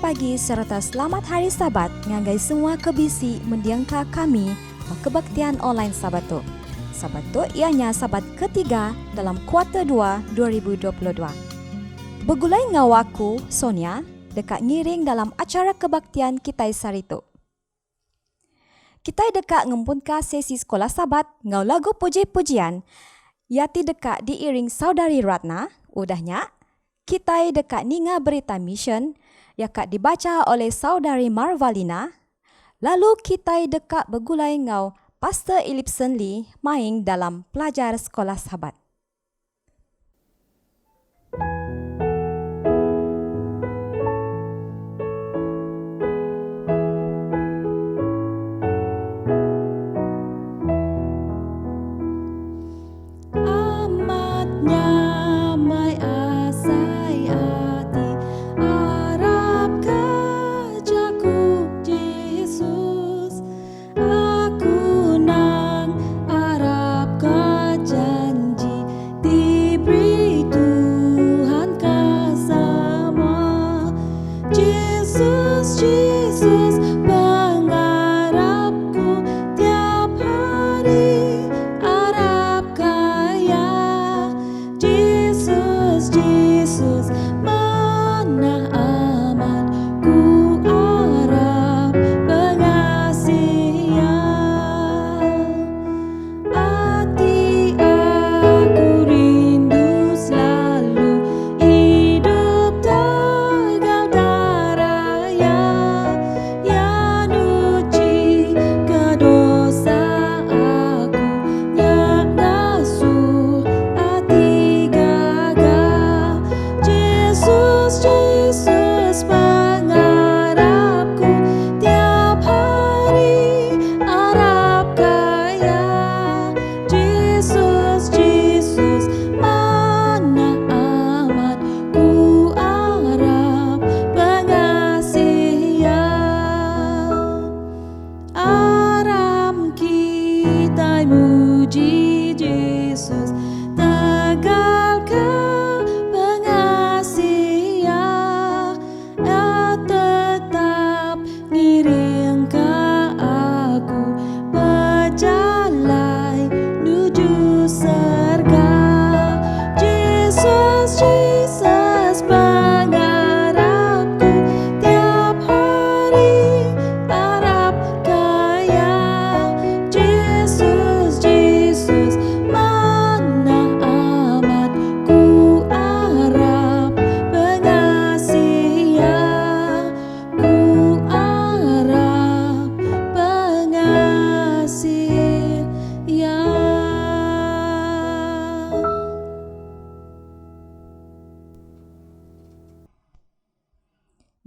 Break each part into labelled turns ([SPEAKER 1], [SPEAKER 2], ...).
[SPEAKER 1] pagi serta selamat hari Sabat ngagai semua kebisi mendiangka kami kebaktian online Sabat tu. Sabat tu ianya Sabat ketiga dalam kuarter 2 2022. Begulai ngawaku Sonia dekat ngiring dalam acara kebaktian kita sari tu. Kita dekat ngempunka sesi sekolah Sabat ngau lagu puji-pujian yati dekat diiring saudari Ratna. Udahnya kita dekat ninga berita mission yang kak dibaca oleh saudari Marvalina. Lalu kita dekat begulai ngau Pastor Ellipson Lee main dalam pelajar sekolah Sabat.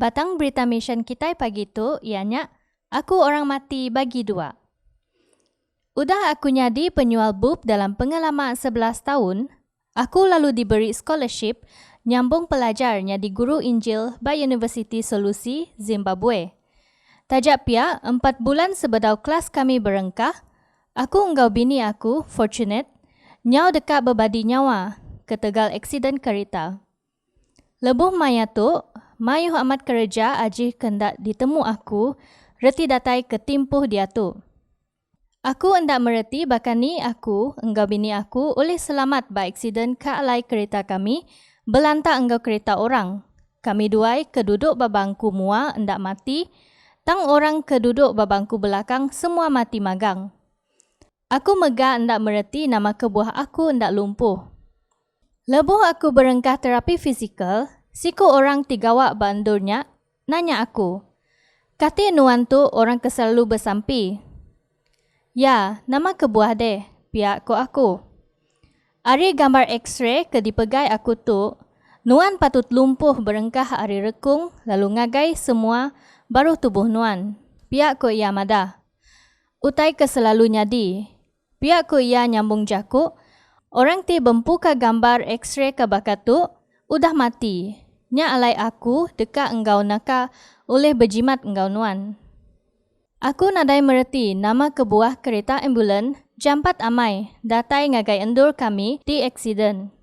[SPEAKER 2] Batang berita mission kita pagi tu ianya aku orang mati bagi dua. Udah aku nyadi penyual bub dalam pengalaman 11 tahun, aku lalu diberi scholarship nyambung pelajar nyadi guru Injil by University Solusi, Zimbabwe. Tajak pia 4 bulan sebedau kelas kami berengkah, aku enggau bini aku, Fortunate, nyau dekat berbadi nyawa ke tegal eksiden kereta. Lebuh maya tu, mayuh amat kerja aji kendak ditemu aku, reti datai ke timpuh dia tu. Aku hendak mereti bahkan ni aku, enggau bini aku, oleh selamat ba eksiden ke alai kereta kami, belantak enggau kereta orang. Kami duai keduduk babangku mua hendak mati, tang orang keduduk babangku belakang semua mati magang. Aku megah hendak mereti nama kebuah aku hendak lumpuh. Lebuh aku berengkah terapi fizikal, siku orang tigawak bandurnya nanya aku, kati nuan tu orang keselalu bersampi. Ya, nama kebuah deh, pihak ko aku. Ari gambar x-ray ke dipegai aku tu, nuan patut lumpuh berengkah ari rekung lalu ngagai semua baru tubuh nuan. Pihak ko ia madah. Utai keselalu nyadi. Pihak ko ia nyambung jaku, orang ti bempuka gambar x-ray ke bakat tu, udah mati. Nya alai aku dekat engkau naka oleh berjimat engkau nuan. Aku nadai mereti nama kebuah kereta ambulan jampat amai datai ngagai endur kami di eksiden.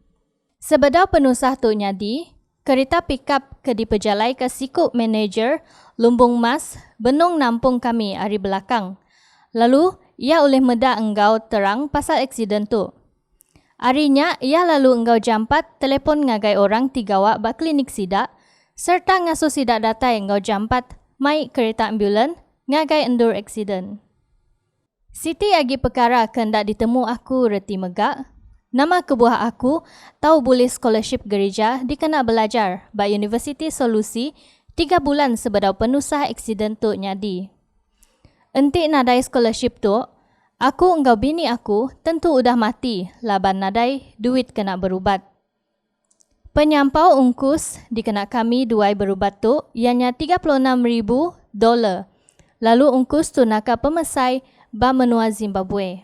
[SPEAKER 2] Sebedau penusah tu nyadi, kereta pikap ke dipejalai ke sikut manager Lumbung Mas benung nampung kami hari belakang. Lalu, ia oleh medak engkau terang pasal aksiden tu. Harinya, ia lalu engkau jampat telefon ngagai orang tigawak bak klinik sidak serta ngasuh sidak data engkau jampat mai kereta ambulan ngagai endur aksiden. Siti agi perkara kendak ditemu aku reti megak. Nama kebuah aku tahu boleh scholarship gereja dikena belajar ba University Solusi 3 bulan sebedau penusah aksiden tu nyadi. Entik nadai scholarship tu, aku engkau bini aku tentu udah mati laban nadai duit kena berubat. Penyampau ungkus dikena kami duai berubat tu ianya $36,000. Lalu ungkus tu naka pemesai ba menua Zimbabwe.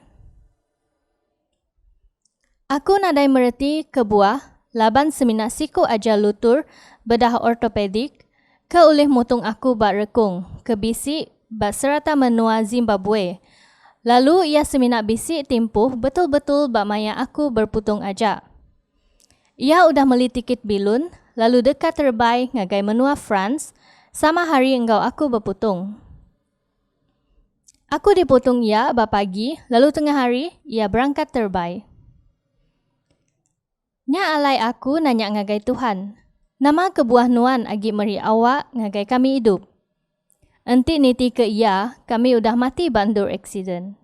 [SPEAKER 2] Aku nadai mereti kebuah laban seminak siku aja lutur bedah ortopedik ke oleh mutung aku bak rekung ke bisik bak serata menua Zimbabwe. Lalu ia seminak bisik timpuh betul-betul bak maya aku berputung aja. Ia udah meli tikit bilun lalu dekat terbai ngagai menua France sama hari engkau aku berputung. Aku diputung ia bak pagi lalu tengah hari ia berangkat terbai. Nya alai aku nanya ngagai Tuhan. Nama kebuah nuan agi meri awak ngagai kami hidup. Enti niti ke ia, kami udah mati bandur aksiden.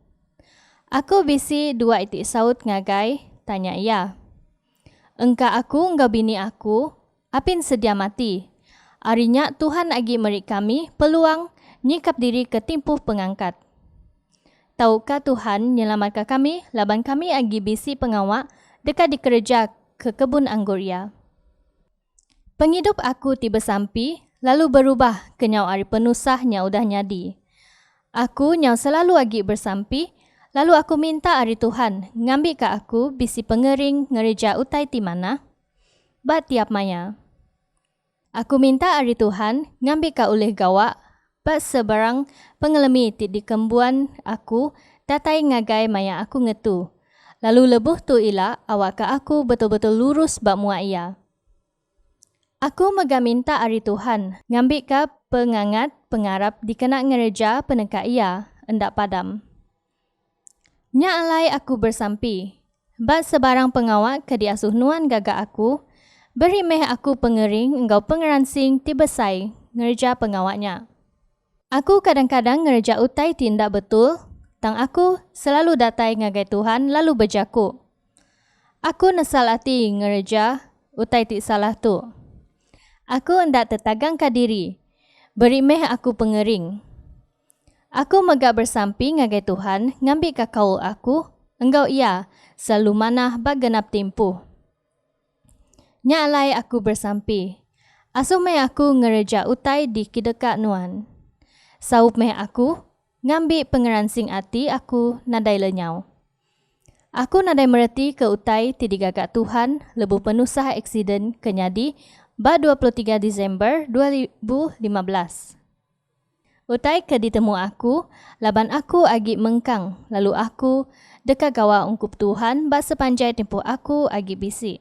[SPEAKER 2] Aku bisi dua itik saut ngagai, tanya ia. Engka aku engkau bini aku, apin sedia mati. Arinya Tuhan agi meri kami peluang nyikap diri ke timpuh pengangkat. Tahukah Tuhan nyelamatkan kami, laban kami agi bisi pengawak dekat dikerja ke kebun anggur ia. Penghidup aku tiba sampi, lalu berubah ke nyau ari penusahnya udah nyadi. Aku nyau selalu agi bersampi, lalu aku minta ari Tuhan ngambil ke aku bisi pengering ngereja utai ti mana, bat tiap maya. Aku minta ari Tuhan ngambil ke oleh gawak, bat sebarang pengelemi ti di kembuan aku tatai ngagai maya aku ngetu. Lalu lebuh tu ila awak ke aku betul-betul lurus bak muak ia. Aku mega minta ari Tuhan ngambil ke pengangat pengarap dikena ngereja peneka ia endak padam. Nya alai aku bersampi. Bat sebarang pengawak ke diasuh nuan gagak aku, beri meh aku pengering engkau pengeransing tibesai ngereja pengawaknya. Aku kadang-kadang ngereja utai tindak betul, tang aku selalu datai ngagai Tuhan lalu berjaku. Aku nesal hati ngereja utai ti salah tu. Aku hendak tertagang ke diri, beri meh aku pengering. Aku megak bersampi ngagai Tuhan ngambil ke kaul aku, engkau ia selalu manah bak genap timpuh. Nya alai aku bersampi, asuh meh aku ngereja utai di kidekak nuan. Saup meh aku, ngambil pengeransing hati aku nadai lenyau. Aku nadai mereti ke utai ti digagak Tuhan lebu penusah aksiden kenyadi ba 23 Disember 2015. Utai ke ditemu aku, laban aku agi mengkang, lalu aku dekat gawa ungkup Tuhan ba sepanjai tempoh aku agi bisi.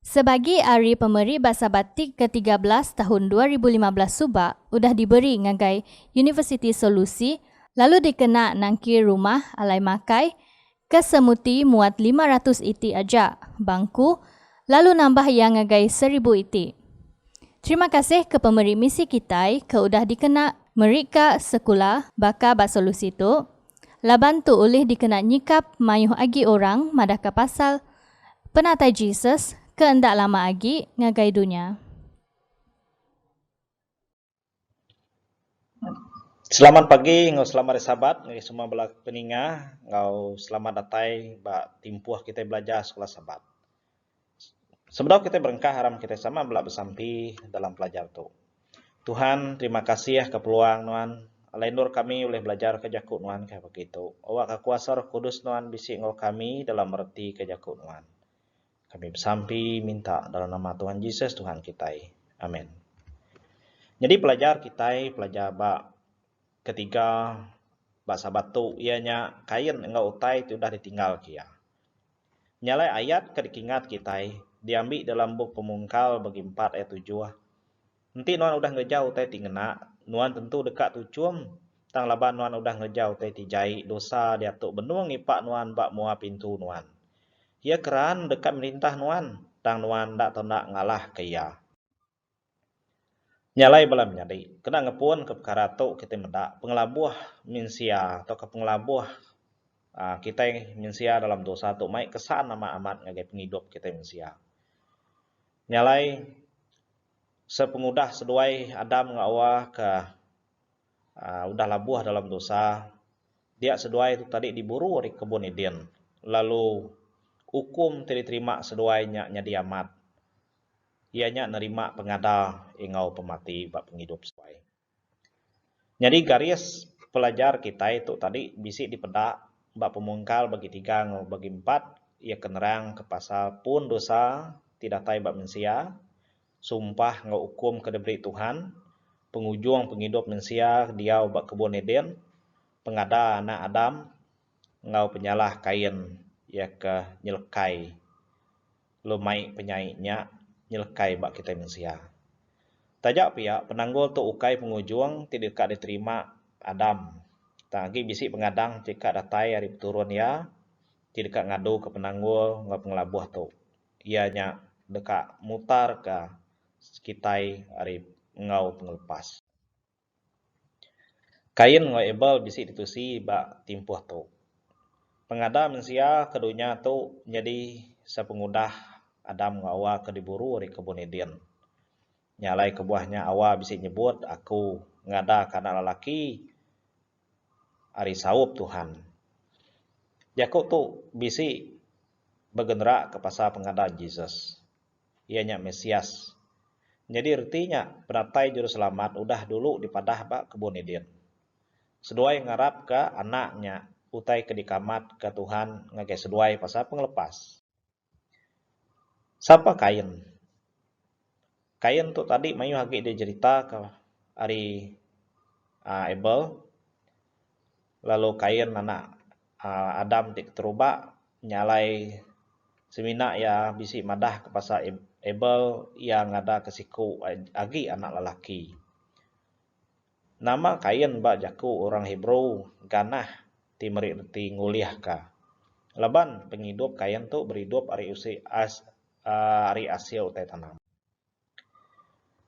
[SPEAKER 2] Sebagi hari pemeri bahasa batik ke-13 tahun 2015 subak udah diberi ngagai University Solusi, lalu dikena nangkir rumah alai makai ke semuti muat 500 iti aja bangku, lalu nambah yang ngagai 1000 iti. Terima kasih ke pemberi misi kita ke udah dikena mereka sekolah baka ba solusi tu. Laban tu oleh dikena nyikap mayuh agi orang madah ke pasal penatai Jesus ke endak lama agi ngagai dunia.
[SPEAKER 3] Selamat pagi, ngau selamat sahabat, ngau semua belak peninga, ngau selamat datai ba timpuah kita belajar sekolah sahabat. Sebelum kita berengkah haram kita sama belak bersampi dalam pelajar tu. Tuhan, terima kasih ya ke peluang nuan. Alainur kami boleh belajar ke jakut nuan kayak begitu. Awak kuasa Roh Kudus nuan bisik ngau kami dalam merti ke jakut nuan. Kami bersampi minta dalam nama Tuhan Yesus Tuhan kita. Amin. Jadi pelajar kita pelajar ba ketiga bahasa batu ianya kain engkau utai itu sudah ditinggal kia. Nyalai ayat ke dikingat kita diambil dalam buku Pemungkal bagi 4 ayat 7. Nanti nuan udah ngejauh teh tingena, nuan tentu dekat tucum, tang laban nuan udah ngejauh teh tijai dosa diatuk benuang ipak nuan bak mua pintu nuan. Ya keran dekat merintah nuan, tang nuan dak nak ngalah ke ia. Nyalai balam nyadi, kena ngepun ke perkara tu kita medak pengelabuh minsia atau ke pengelabuh kita minsia dalam dosa tu mai kesan nama amat ngagai penghidup kita minsia. Nyalai sepengudah seduai Adam ngawa ke udah labuh dalam dosa, dia seduai itu tadi diburu di kebun Eden. Lalu hukum tidak diterima seduainya nyadi amat. Ianya nerima pengada ingau pemati bak penghidup seduai. Jadi garis pelajar kita itu tadi bisik dipedak bak Pemungkal bagi 3 ngau bagi 4 ia kenerang ke pasal pun dosa tidak tai bak mensia, sumpah ngau hukum ke diberi Tuhan, pengujung penghidup mensia dia bak kebun Eden, pengada anak Adam ngau penyalah Kain ia ke nyelekai lumai penyaiknya nyelekai bak kita mensia. Tajak pihak penanggul tu ukai pengujung tidak diterima Adam. Tagi bisik pengadang jika datai hari turun ya tidak ngadu ke penanggul ngau pengelabuh tu. Ianya dekat mutar ke sekitai hari ngau pengelepas. Kain ngau Abel bisik ditusi bak timpuh tu. Pengada mensia kedunya tu jadi sepengudah Adam ngawa ke diburu dari kebun Eden. Nyalai kebuahnya awa bisa nyebut aku ngada karena lelaki ari saup Tuhan. Yakub tu bisi bergenerak ke pasal pengada Jesus. Ianya Mesias. Jadi artinya penatai juru selamat udah dulu dipadah bak kebun Eden. Seduai ngarap ke anaknya utai ke dikamat ke Tuhan ngagai seduai pasal pengelepas. Siapa Kain? Kain tu tadi mayu hagi dia cerita ke ari Abel. Lalu Kain anak Adam tik terubak nyalai semina ya bisi madah ke pasal Abel yang ada kesiku agi anak lelaki. Nama Kain bak jaku orang Hebrew ganah ti meri ti nguliah ka. Laban penghidup Kain tu berhidup ari Asia utai tanam.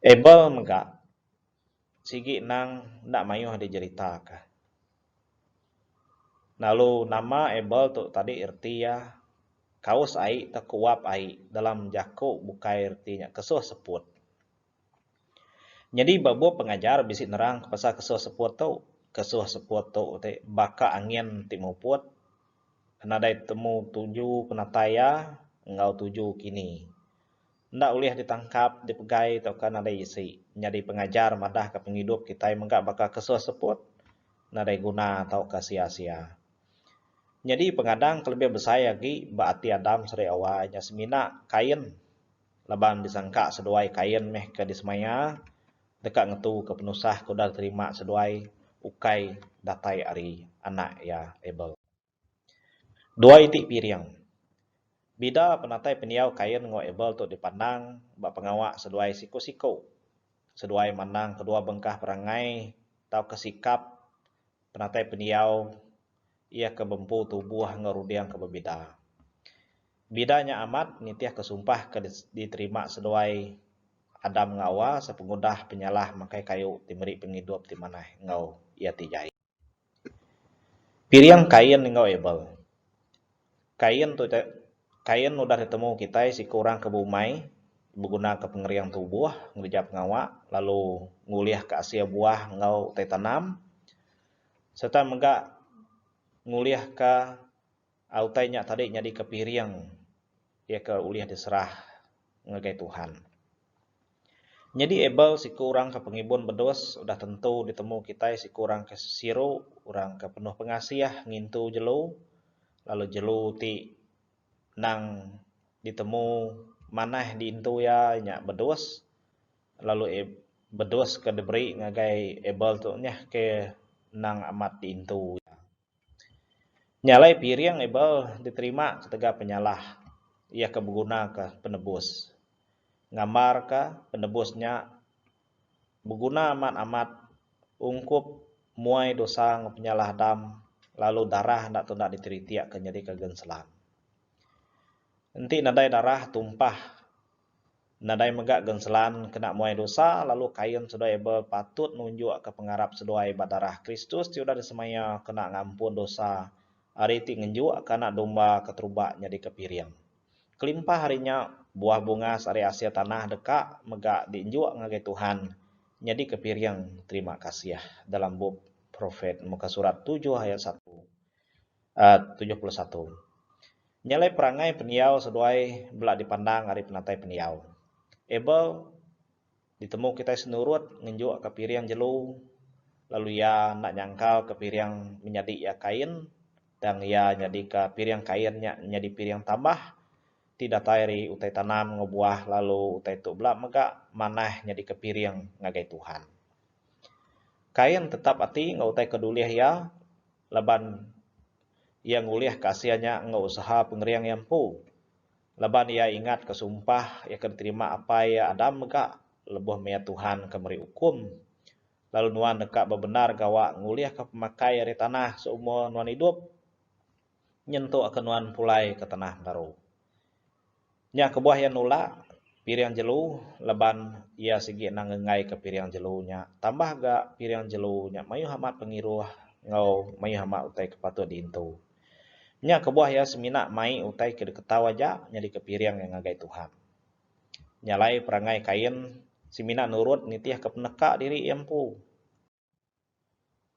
[SPEAKER 3] Abel megak sigi nang ndak mayuh dicerita ka. Lalu nama Abel tu tadi erti ya kaus ai tekuap ai dalam jaku bukai ertinya kesuh seput. Jadi babu pengajar bisik nerang pasal kesuh seput tu te baka angin ti muput nadai temu 7 penataya ngau 7 kini. Ndak ulih ditangkap, dipegai atau kan ada isi. Jadi pengajar madah ke penghidup kita menggak bakal kesuh seput. Nadai guna atau ke sia-sia. Jadi pengadang kelebih besar lagi baati Adam seri awalnya semina Kain. Laban disangka seduai Kain meh ke dismaya. Dekat ngetu ke penusah kuda terima seduai ukai datai ari anak ya Abel. Dua itik piring. Bida penatai peniau Kain ngo Abel tu dipandang bak pengawak seduai siku-siku. Seduai mandang kedua bengkah perangai tau kesikap penatai peniau ia kebempu tubuh ngerudiang ke bebida. Bidanya amat nitiah kesumpah ke diterima seduai Adam ngawa sepengudah penyalah makai kayu timeri penghidup di mana ngau ia tijai. Piriang Kain ngau Abel. Kain udah ditemu kita si kurang ke bumai berguna ke pengeriang tubuh ngejap ngawak lalu nguliah ke asia buah ngau teh tanam serta menggak nguliah ke autainya tadi nyadi ke piriang ia ke uliah diserah ngegai Tuhan. Jadi Abel si kurang ke pengibun bedos udah tentu ditemu kita si kurang ke siru orang ke penuh pengasih ngintu jelu lalu jelu ti nang ditemu manah di intu ya nya bedos lalu bedos ke diberi ngagai Abel tu nya ke nang amat di intu nyalai piring Abel diterima ketega penyalah ia ke berguna ke penebus. Ngamar ke penebusnya berguna amat-amat ungkup muai dosa penyalah dam, lalu darah nak tu nak diteritiak ke nyeri kegenselan. Nanti nadai darah tumpah, nadai megak genselan kena muai dosa, lalu kain sudah eba patut nunjuk ke pengarap seduai badarah Kristus tiudah disemaya kena ngampun dosa. Hari ti ngenjuk kena domba keterubak nyadi kepiriang. Kelimpah harinya buah bunga sari asia tanah dekak megak diinjuk ngagai Tuhan. Nyadi kepiriang terima kasih dalam buku Profet muka surat 7 ayat 71. Nyalai perangai peniau seduai belak dipandang hari penatai peniau. Eba ditemu kita senurut ngenjuk kepiriang jelu, lalu ia nak nyangkal kepiriang menjadi ia kain, dan ia jadi kepiriang kainnya jadi piriang tambah, tidak tairi utai tanam ngebuah lalu utai tu belak megak manah jadi kepiriang ngagai Tuhan. Kain tetap ati ngautai keduliah ya, leban ia nguliah kasihannya ngausaha pengeriang yampu. Leban ia ingat kesumpah ia akan terima apa ia Adam megak lebuh mea Tuhan kemeri hukum. Lalu nuan dekat bebenar gawak nguliah ke pemakai dari tanah seumur nuan hidup. Nyentuh akan nuan pulai ke tanah baru. Nya kebuah yang nulak piriang jelu leban ia segi nangengai ke piriang jelunya. Tambah gak piriang jelunya mayu hamat pengiruh ngau mayu hamat utai kepatut diintu. Nya kebuah ya semina mai utai ke ketawa aja nyadi ke piriang yang ngagai Tuhan. Nyalai perangai kain semina nurut nitiah ke peneka diri yampu.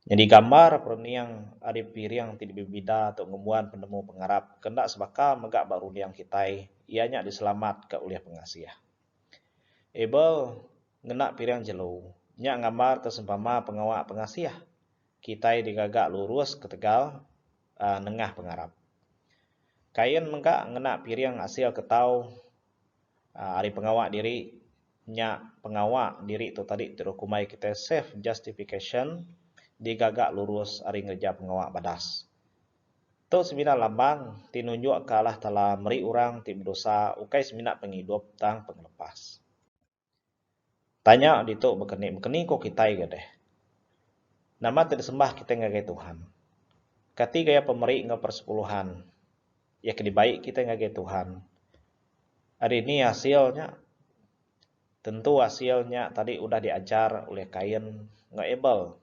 [SPEAKER 3] Jadi gambar perniang ada piriang tidak berbeda atau ngemuan penemu pengarap kendak sebaka megak baru yang kitai ianya diselamat ke oleh pengasih. Ebel ngenak piriang jelu nya gambar tersempama pengawak pengasih kitai digagak lurus ke tegal nengah pengarap. Kain megak ngenak piriang hasil ketau hari pengawak diri nya pengawak diri itu tadi terukumai kita self justification digagak lurus ari ngerja pengawak badas. Tu semina lambang tinunjuk kalah telah meri orang tim dosa ukai semina penghidup tang penglepas. Tanya ditu bekeni kok kitai gadeh. Nama tersembah kita ngagai Tuhan. Kati gaya pemeri ngapersepuluhan. Ya kedi baik kita ngagai Tuhan. Hari ini hasilnya tentu hasilnya tadi udah diajar oleh Kain ngeebel.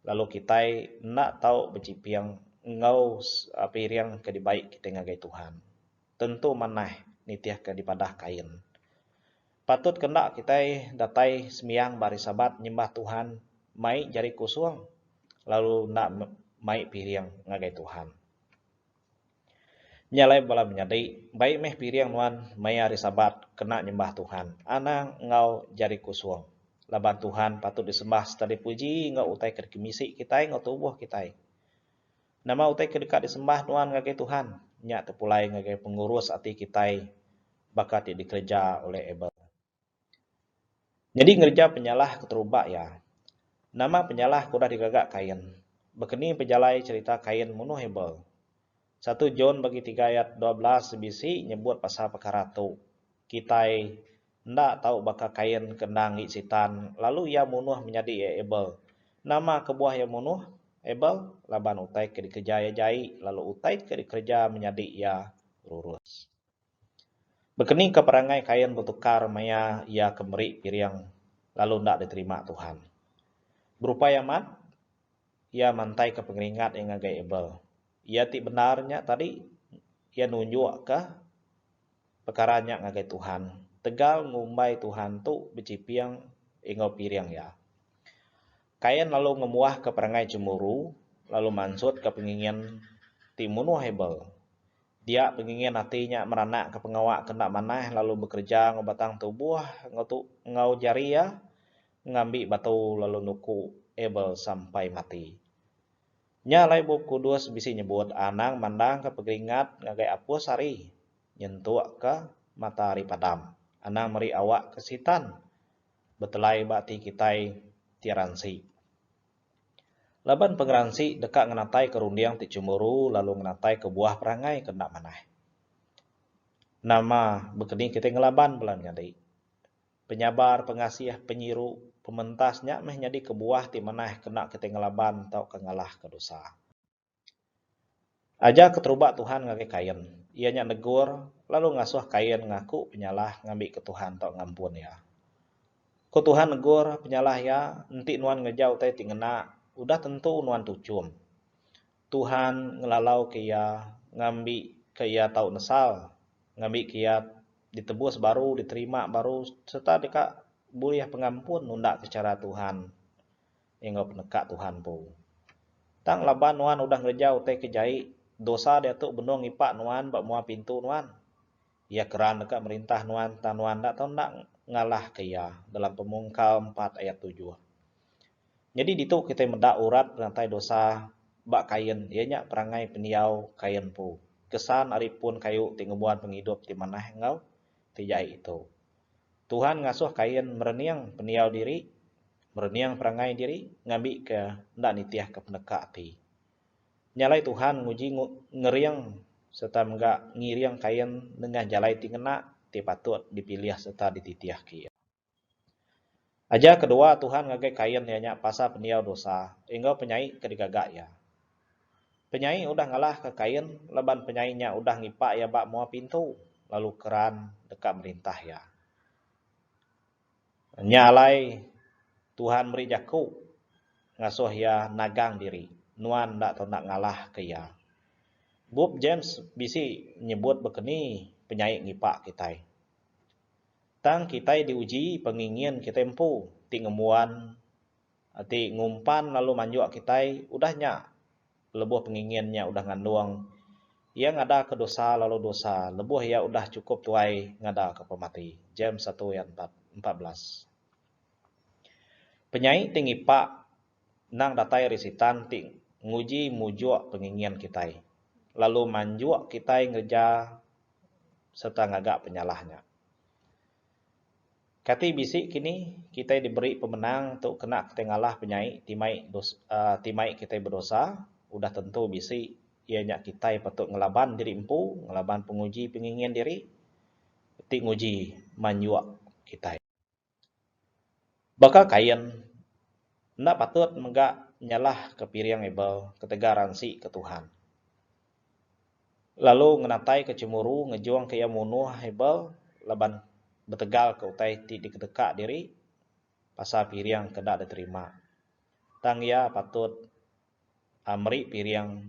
[SPEAKER 3] Lalu kita nak tahu becipiang ngau piriang ke dibaik kita ngagai Tuhan. Tentu manah nitiah ke dipadah Kain. Patut kendak kita datai semiang bari sabat nyembah Tuhan mai jari kusuang. Lalu nak mai piriang ngagai Tuhan. Nyalai bala menyadai baik meh piriang nuan mai hari sabat kena nyembah Tuhan. Ana ngau jari kusuang. Laban Tuhan patut disembah setadi puji ngau utai ke kemisi kita ngau tubuh kita. Nama utai kedekat disembah Tuhan ngagai Tuhan. Nya terpulai ngagai pengurus hati kita bakat dikerja oleh Ebel. Jadi ngerja penyalah keterubak ya. Nama penyalah kudah digagak Kain. Bekeni penjalai cerita Kain munuh Ebel. 1 John bagi 3 ayat 12 sebisi nyebut pasal perkara tu. Kita ndak tahu bakal Kain kena ngisitan lalu ia munuh menjadi Ebel. Nama kebuah yang munuh Ebel laban utai ke dikerja ya jai lalu utai ke dikerja menjadi ia lurus. Bekeni keperangai Kain bertukar maya ia kemeri piriang lalu ndak diterima Tuhan. Berupaya mat ia mantai ke pengeringat yang ngagai Ebel. Ia ti benarnya tadi ia nunjuk ke perkaranya ngagai Tuhan. Tegal ngumbai Tuhan tu becipiang ingau piriang ya. Kain lalu ngemuah ke perangai cemburu, lalu mansut ke pengingin timunuh Hebel. Dia pengingin hatinya meranak ke pengawak kena manah lalu bekerja ngobatang tubuh ngau jari ya, ngambil batu lalu nuku Hebel sampai mati. Nyalai buku kudus bisi nyebut anang mandang ke pengeringat ngagai apus hari nyentuak ke matahari padam. Anang meri awak kesitan. Betelai bati kitai tiaransi. Laban pengeransi dekat ngenatai kerundiang ti cemburu lalu ngenatai ke buah perangai kena manah. Nama bekeni kita ngelaban belan nyadi. Penyabar, pengasih, penyiru, pementasnya meh nyadi kebuah ti manah kena kita ngelaban tau kengalah ke dosa. Aja keteruba Tuhan ngake kain. Ianya negur, lalu ngasuh kain ngaku penyalah ngambil ke Tuhan tau ngampun ya. Ko Tuhan negur penyalah ya, enti nuan ngejau teh tingena, udah tentu nuan tucum. Tuhan ngelalau ke ya, ngambil ke ya tau nesal, ngambil ke ya ditebus baru, diterima baru, serta deka buliah pengampun nunda secara Tuhan. Yang peneka Tuhan po. Tang laban nuan udah ngejau teh kejai, dosa dia tu benong ipak nuan, bak mua pintu nuan. Ya keran dekat merintah nuan, tanuan dak tau ndak ngalah ke ya dalam Pemungkal 4 ayat 7. Jadi ditu kita mendak urat rantai dosa bak kain, ianya perangai peniau kain pu. Kesan aripun kayu tingebuan penghidup di mana engau tijai itu. Tuhan ngasuh kain mereniang peniau diri, mereniang perangai diri, ngambil ke ndak nitiah ke peneka ti. Nyalai Tuhan nguji ngeriang serta enggak ngiriang kain dengan jalai tingena ti patut dipilih serta dititiah ki. Aja kedua Tuhan ngage kain ianya pasal peniau dosa, engau penyai kedigagak ya. Penyai udah ngalah ke kain, leban penyainya udah ngipak ya bak mua pintu, lalu keran dekat merintah ya. Nyalai Tuhan beri jaku, ngasuh ya nagang diri, nuan ndak tau nak ngalah ke ya. Bob James bisi nyebut bekeni penyai ngipak kita. Tang kita diuji pengingin kita empu, ti ngemuan, ti ngumpan lalu manjuk kita, udahnya lebuh penginginnya udah ngandung. Ia ngada ke dosa lalu dosa, lebuh ya udah cukup tuai ngada ke pemati. James 1 ayat 14. Penyai tinggi pak nang datai risitan ting nguji mujuk pengingin kita. Lalu manjuk kita ngerja serta ngagak penyalahnya. Kati bisik kini kita diberi pemenang untuk kena ketengalah penyai timai kita berdosa, udah tentu bisik ianya kita patut ngelaban diri empu, ngelaban penguji pengingin diri, ti nguji manjuk kita. Bakal kain ndak patut menggak nyalah ke piriang ebel ketegaransi ke Tuhan. Lalu ngenatai kecemuru ngejuang ke yang munuh hebel laban betegal ke utai ti diketekak diri pasal piriang kedak diterima. Tang ya patut amri piriang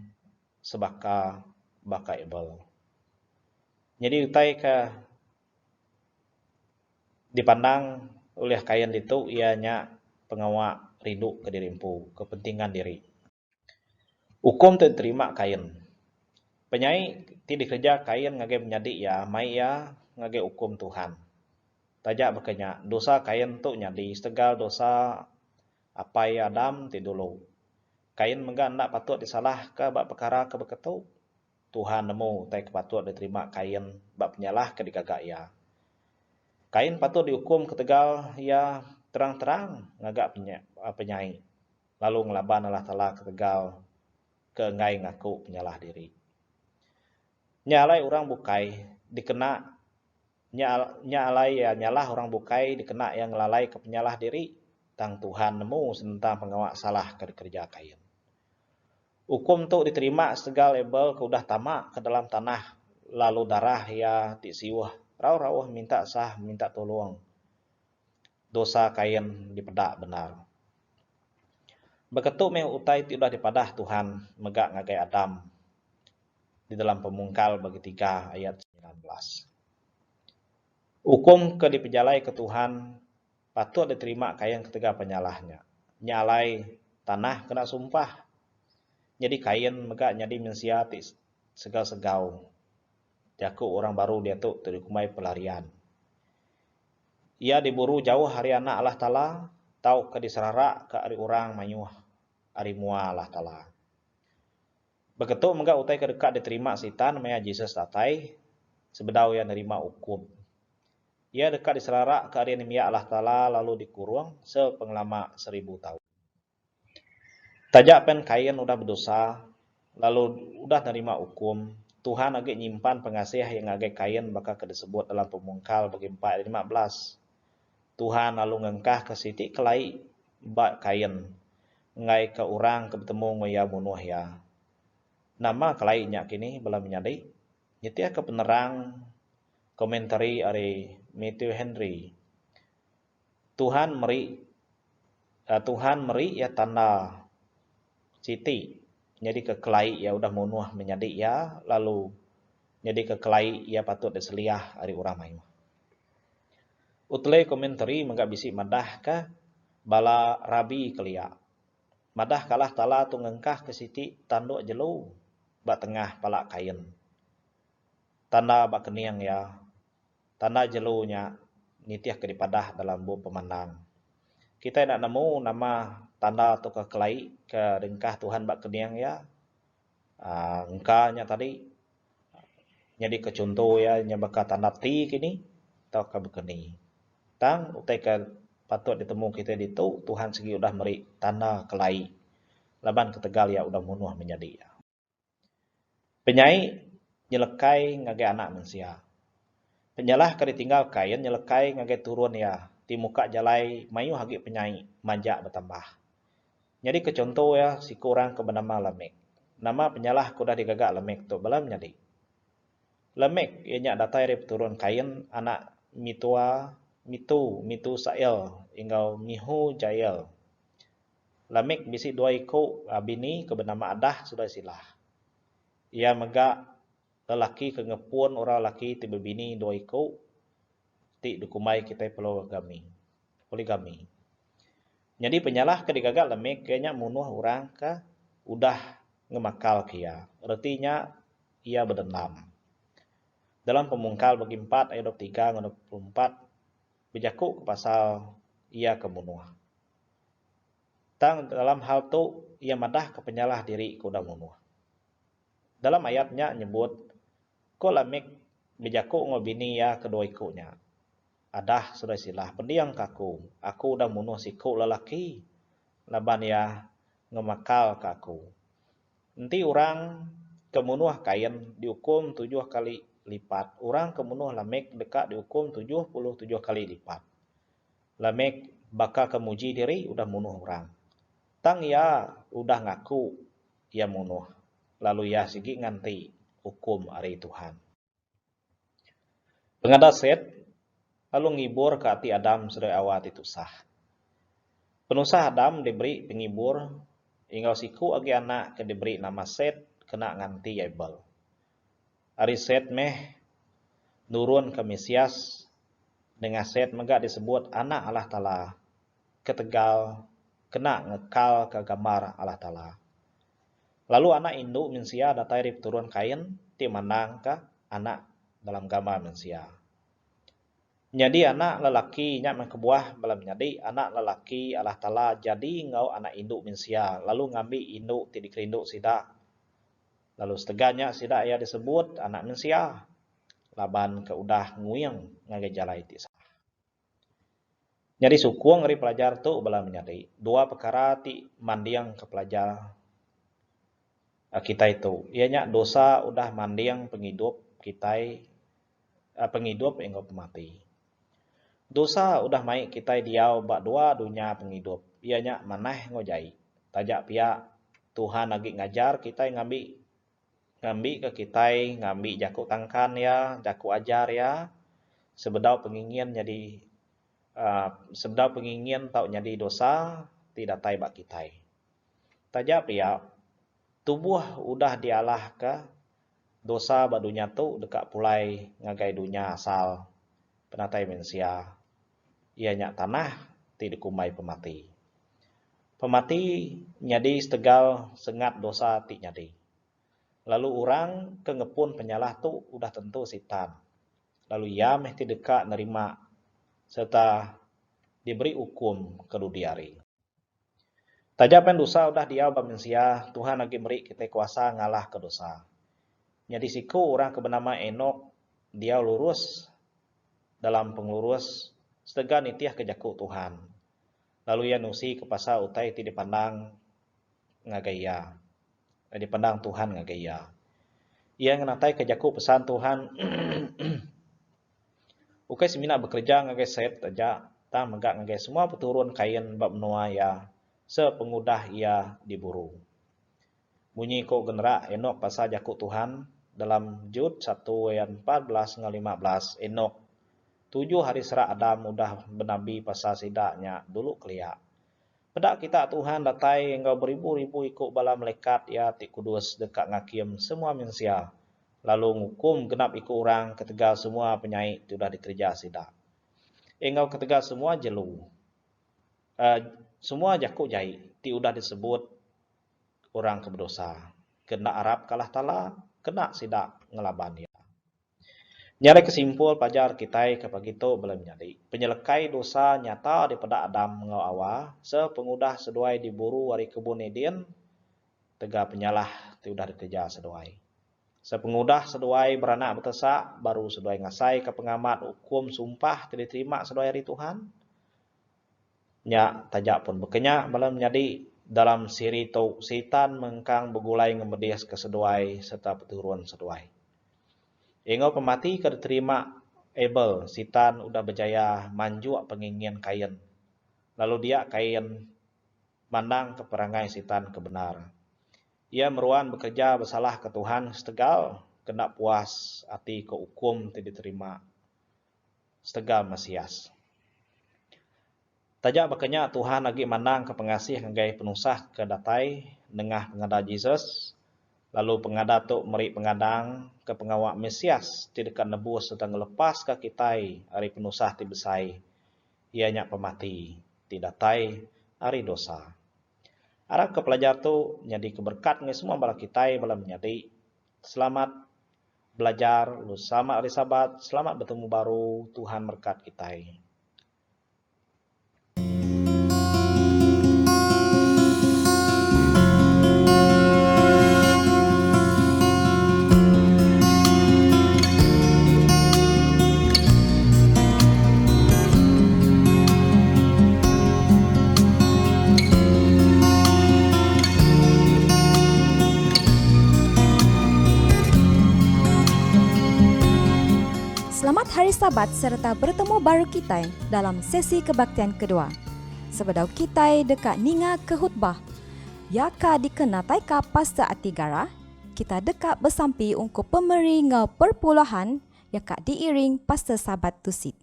[SPEAKER 3] sebaka baka ebel. Jadi utai ke dipandang oleh kain itu ianya pengawak rindu ke dirimpu, kepentingan diri. Hukum terima kain. Penyai ti dikerja kain ngage menjadi ya, mai ya ngage hukum Tuhan. Tajak bekenya dosa kain tu nyadi setegal dosa apa ya Adam ti dulu. Kain mengga ndak patut disalah ke bab perkara ke beketu. Tuhan nemu tai patut diterima kain bab penyalah ke digagak ya. Kain patut dihukum ketegal ya terang-terang ngagak penyai. Lalu ngelaban Allah Taala ketegal ke ngai ngaku penyalah diri. Nyalai orang bukai dikena nyalai ya nyalah orang bukai dikena yang lalai ke penyalah diri tang Tuhan nemu tentang pengawak salah ke kerja kain. Hukum tu diterima segal ebel ke udah tamak ke dalam tanah lalu darah ya ti siwah rauh-rauh minta sah minta tolong. Dosa kain dipedak benar. Beketuk meh utai ti udah dipadah Tuhan megak ngagai Adam di dalam Pemungkal bagi 3 ayat 19. Hukum ke dipejalai ke Tuhan patut diterima kain ketiga penyalahnya. Nyalai tanah kena sumpah. Jadi kain megak nyadi mensiati segau-segau. Jaku orang baru dia tu terdikumai pelarian. Ia diburu jauh hari anak Allah Ta'ala, tau ke diserarak ke ari orang mayuh, ari mua Allah Ta'ala. Begitu menggak utai kedekat diterima sitan maya Jesus tatai sebedau yang nerima hukum. Ia dekat diselarak ke hari nimia Allah Ta'ala lalu dikurung sepenglama 1000 tahun. Tajak pen kain udah berdosa lalu udah nerima hukum Tuhan agak nyimpan pengasih yang agak kain bakal disebut dalam pemungkal bagi 4 ayat 15. Tuhan lalu ngengkah ke siti kelai bak kain ngai ke orang ke bertemu ngoya munuh ya. Nama kelai nya kini belum menyadi. Nyetia ke penerang komentari dari Matthew Henry. Tuhan meri ya tanda siti. Jadi ke kelai ya udah munuh menyadi ya lalu jadi ke kelai ya patut diseliah dari orang main. Utlai komentari menggak bisi madah ka bala rabi kelia. Madah kalah tala tu ngengkah ke siti tanduk jelu bak tengah palak kain. Tanda bak keniang ya. Tanda jelunya nitiah ke dipadah dalam bu pemandang. Kita nak nemu nama tanda tu ke kelai ke dengkah Tuhan bak keniang ya. Engkanya tadi jadi ke contoh ya nya bakal tanda ti kini tau ke bekeni. Tang utai ke patut ditemu kita ditu Tuhan segi udah meri tanda kelai. Laban ketegal ya udah munuh menjadi ya. Penyai nyelekai ngagai anak manusia. Penyalah ke ditinggal kain nyelekai ngagai turun ya. Di muka jalai mayu hagi penyai majak bertambah. Jadi ke contoh ya si kurang ke bernama Lamek. Nama penyalah kuda digagak Lamek tu belam jadi. Lamek ianya datai dari turun kain anak mitu Sael ingau mihu Jael. Lamek bisi dua ikut bini ke bernama Adah sudah silah. Ia megak lelaki ke ngepun orang lelaki tiba bini dua ikut ti dukumai kita poligami. Jadi penyalah ke digagak Lamek kayaknya munuh orang ke udah ngemakal kia. Artinya ia berdendam. Dalam pemungkal bagi 4 ayat 23 dan 24 berjakuk ke pasal ia kemunuh. Tang dalam hal tu ia madah ke penyalah diri kuda munuh. Dalam ayatnya nyebut ko Lamek berjakuk ngobini ya kedua ikutnya. Adah sudah silah pendiang kaku. Aku udah munuh siku lelaki. Laban ya ngemakal kaku. Nanti orang kemunuh kain dihukum 7 kali lipat. Orang kemunuh Lamek dekat dihukum 77 kali lipat. Lamek bakal kemuji diri udah munuh orang. Tang ya udah ngaku ia munuh. Lalu ya sigi nganti hukum hari Tuhan. Pengada Set lalu ngibur ke hati Adam sedai awat itu sah. Penusah Adam diberi pengibur ingau siku agi anak ke diberi nama Set kena nganti Yabel. Ari Set meh nurun ke Mesias dengan Set megak disebut anak Allah Ta'ala ketegal kena ngekal ke gambar Allah Ta'ala. Lalu anak induk mensia datai rip turun kain ti menang ke anak dalam gambar mensia. Jadi anak lelaki nya mengkebuah balam jadi anak lelaki Allah Ta'ala jadi ngau anak induk mensia lalu ngambil induk ti dikerinduk sidak. Lalu seteganya sidak ia disebut anak mensia. Laban ke udah nguyang ngagai jalai ti sah. Jadi sukuang dari pelajar tu bala menyadari dua perkara ti mandiang ke pelajar kita itu. Ianya dosa udah mandiang penghidup kita penghidup engkau pemati. Dosa udah mai kita diau bak dua dunia penghidup. Ianya manah ngojai. Tajak pihak Tuhan lagi ngajar kita ngambil ke kita ngambil jaku tangkan ya, jaku ajar ya. Sebedau pengingin jadi sebedau pengingin tau jadi dosa tidak tai bak kita. Tajak pihak tubuh udah dialah ke dosa bak dunia tu dekat pulai ngagai dunia asal penatai mensia. Ianya tanah ti dikumai pemati. Pemati nyadi setegal sengat dosa ti nyadi. Lalu orang kengepun penyalah tu udah tentu setan. Lalu ia mesti dekat nerima serta diberi hukum kerudiari. Tajapan dosa udah dia manusia, Tuhan lagi beri kita kuasa ngalah ke dosa. Jadi siku orang bernama Enok, dia lurus dalam pengurus setega nitiah kejaku Tuhan. Lalu ia nusi ke pasal utai ti dipandang ngagaya. Dipandang Tuhan ngagaya. Ia ngenatai ke jaku pesan Tuhan. Ukai semina bekerja ngagai set aja, ta megak ngagai semua peturun kain bab menua ya, sepengudah ia diburu. Bunyi ko genera Enok pasal jaku Tuhan dalam Jud 1 ayat 14 hingga 15. Enok 7 hari serak Adam udah bernabi pasal sidaknya dulu kelia. Pedak kita Tuhan datai engkau beribu-ribu ikut bala malaikat ya ti kudus dekat ngakim semua manusia. Lalu ngukum genap ikut orang ketegal semua penyaik tu dah dikerja sidak. Engkau ketegal semua jelu. Semua jakuk jahit ti udah disebut orang keberdosa. Kena Arab kalah tala, kena sidak ngelaban ya. Nyari kesimpul pajar kita kepagitu belum nyari. Penyelekai dosa nyata daripada Adam ngau awa, sepengudah seduai diburu wari kebun Eden, tega penyalah ti udah dikerja seduai. Sepengudah seduai beranak bertesak, baru seduai ngasai ke pengamat hukum sumpah tidak diterima seduai hari Tuhan. Nyak tajak pun berkenyak malam menjadi dalam siri tu setan mengkang begulai ngemedias ke seduai serta peturun seduai. Engau pemati ke diterima Abel, setan udah berjaya manjuk pengingin kain. Lalu dia kain mandang ke perangai setan kebenar. Ia meruan bekerja bersalah ke Tuhan setegal, kena puas hati ke hukum tidak diterima. Setegal Mesias. Tajak bakanya Tuhan lagi mandang ke pengasih ngagai penusah ke datai nengah pengada Jesus. Lalu pengada tu meri pengadang ke pengawak Mesias tidak nebus serta ngelepas ke kitai hari penusah ti besai. Ia nyak pemati tidak datai hari dosa. Arab ke pelajar tu jadi keberkat ngai semua bala kita balam nyadi. Selamat belajar, lu selamat hari Sabat, selamat bertemu baru, Tuhan berkat kita.
[SPEAKER 1] Selamat Hari Sabat serta bertemu baru kita dalam sesi kebaktian kedua. Sebedau kita dekat ninga ke khutbah, yaka dikenatai ka Pastor Atigara, kita dekat bersampi untuk pemeri ngau perpuluhan yaka diiring Pastor Sabat Tusit.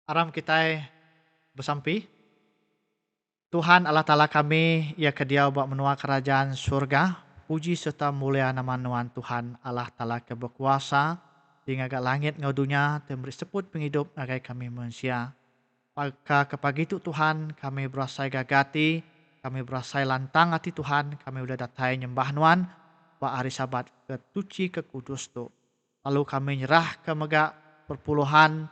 [SPEAKER 4] Aram kita bersampi. Tuhan Allah Ta'ala kami, ia kedia buat menua kerajaan surga. Puji serta mulia nama Nuan Tuhan Allah Ta'ala keberkuasa. Di ngagak langit ngau dunia, dan beri seput penghidup ngagai kami manusia. Maka kepagi itu Tuhan, kami berasai gagati, kami berasai lantang hati Tuhan, kami udah datai nyembah Nuan, buat hari Sabat ketuci ke kudus tu. Lalu kami nyerah ke megak perpuluhan,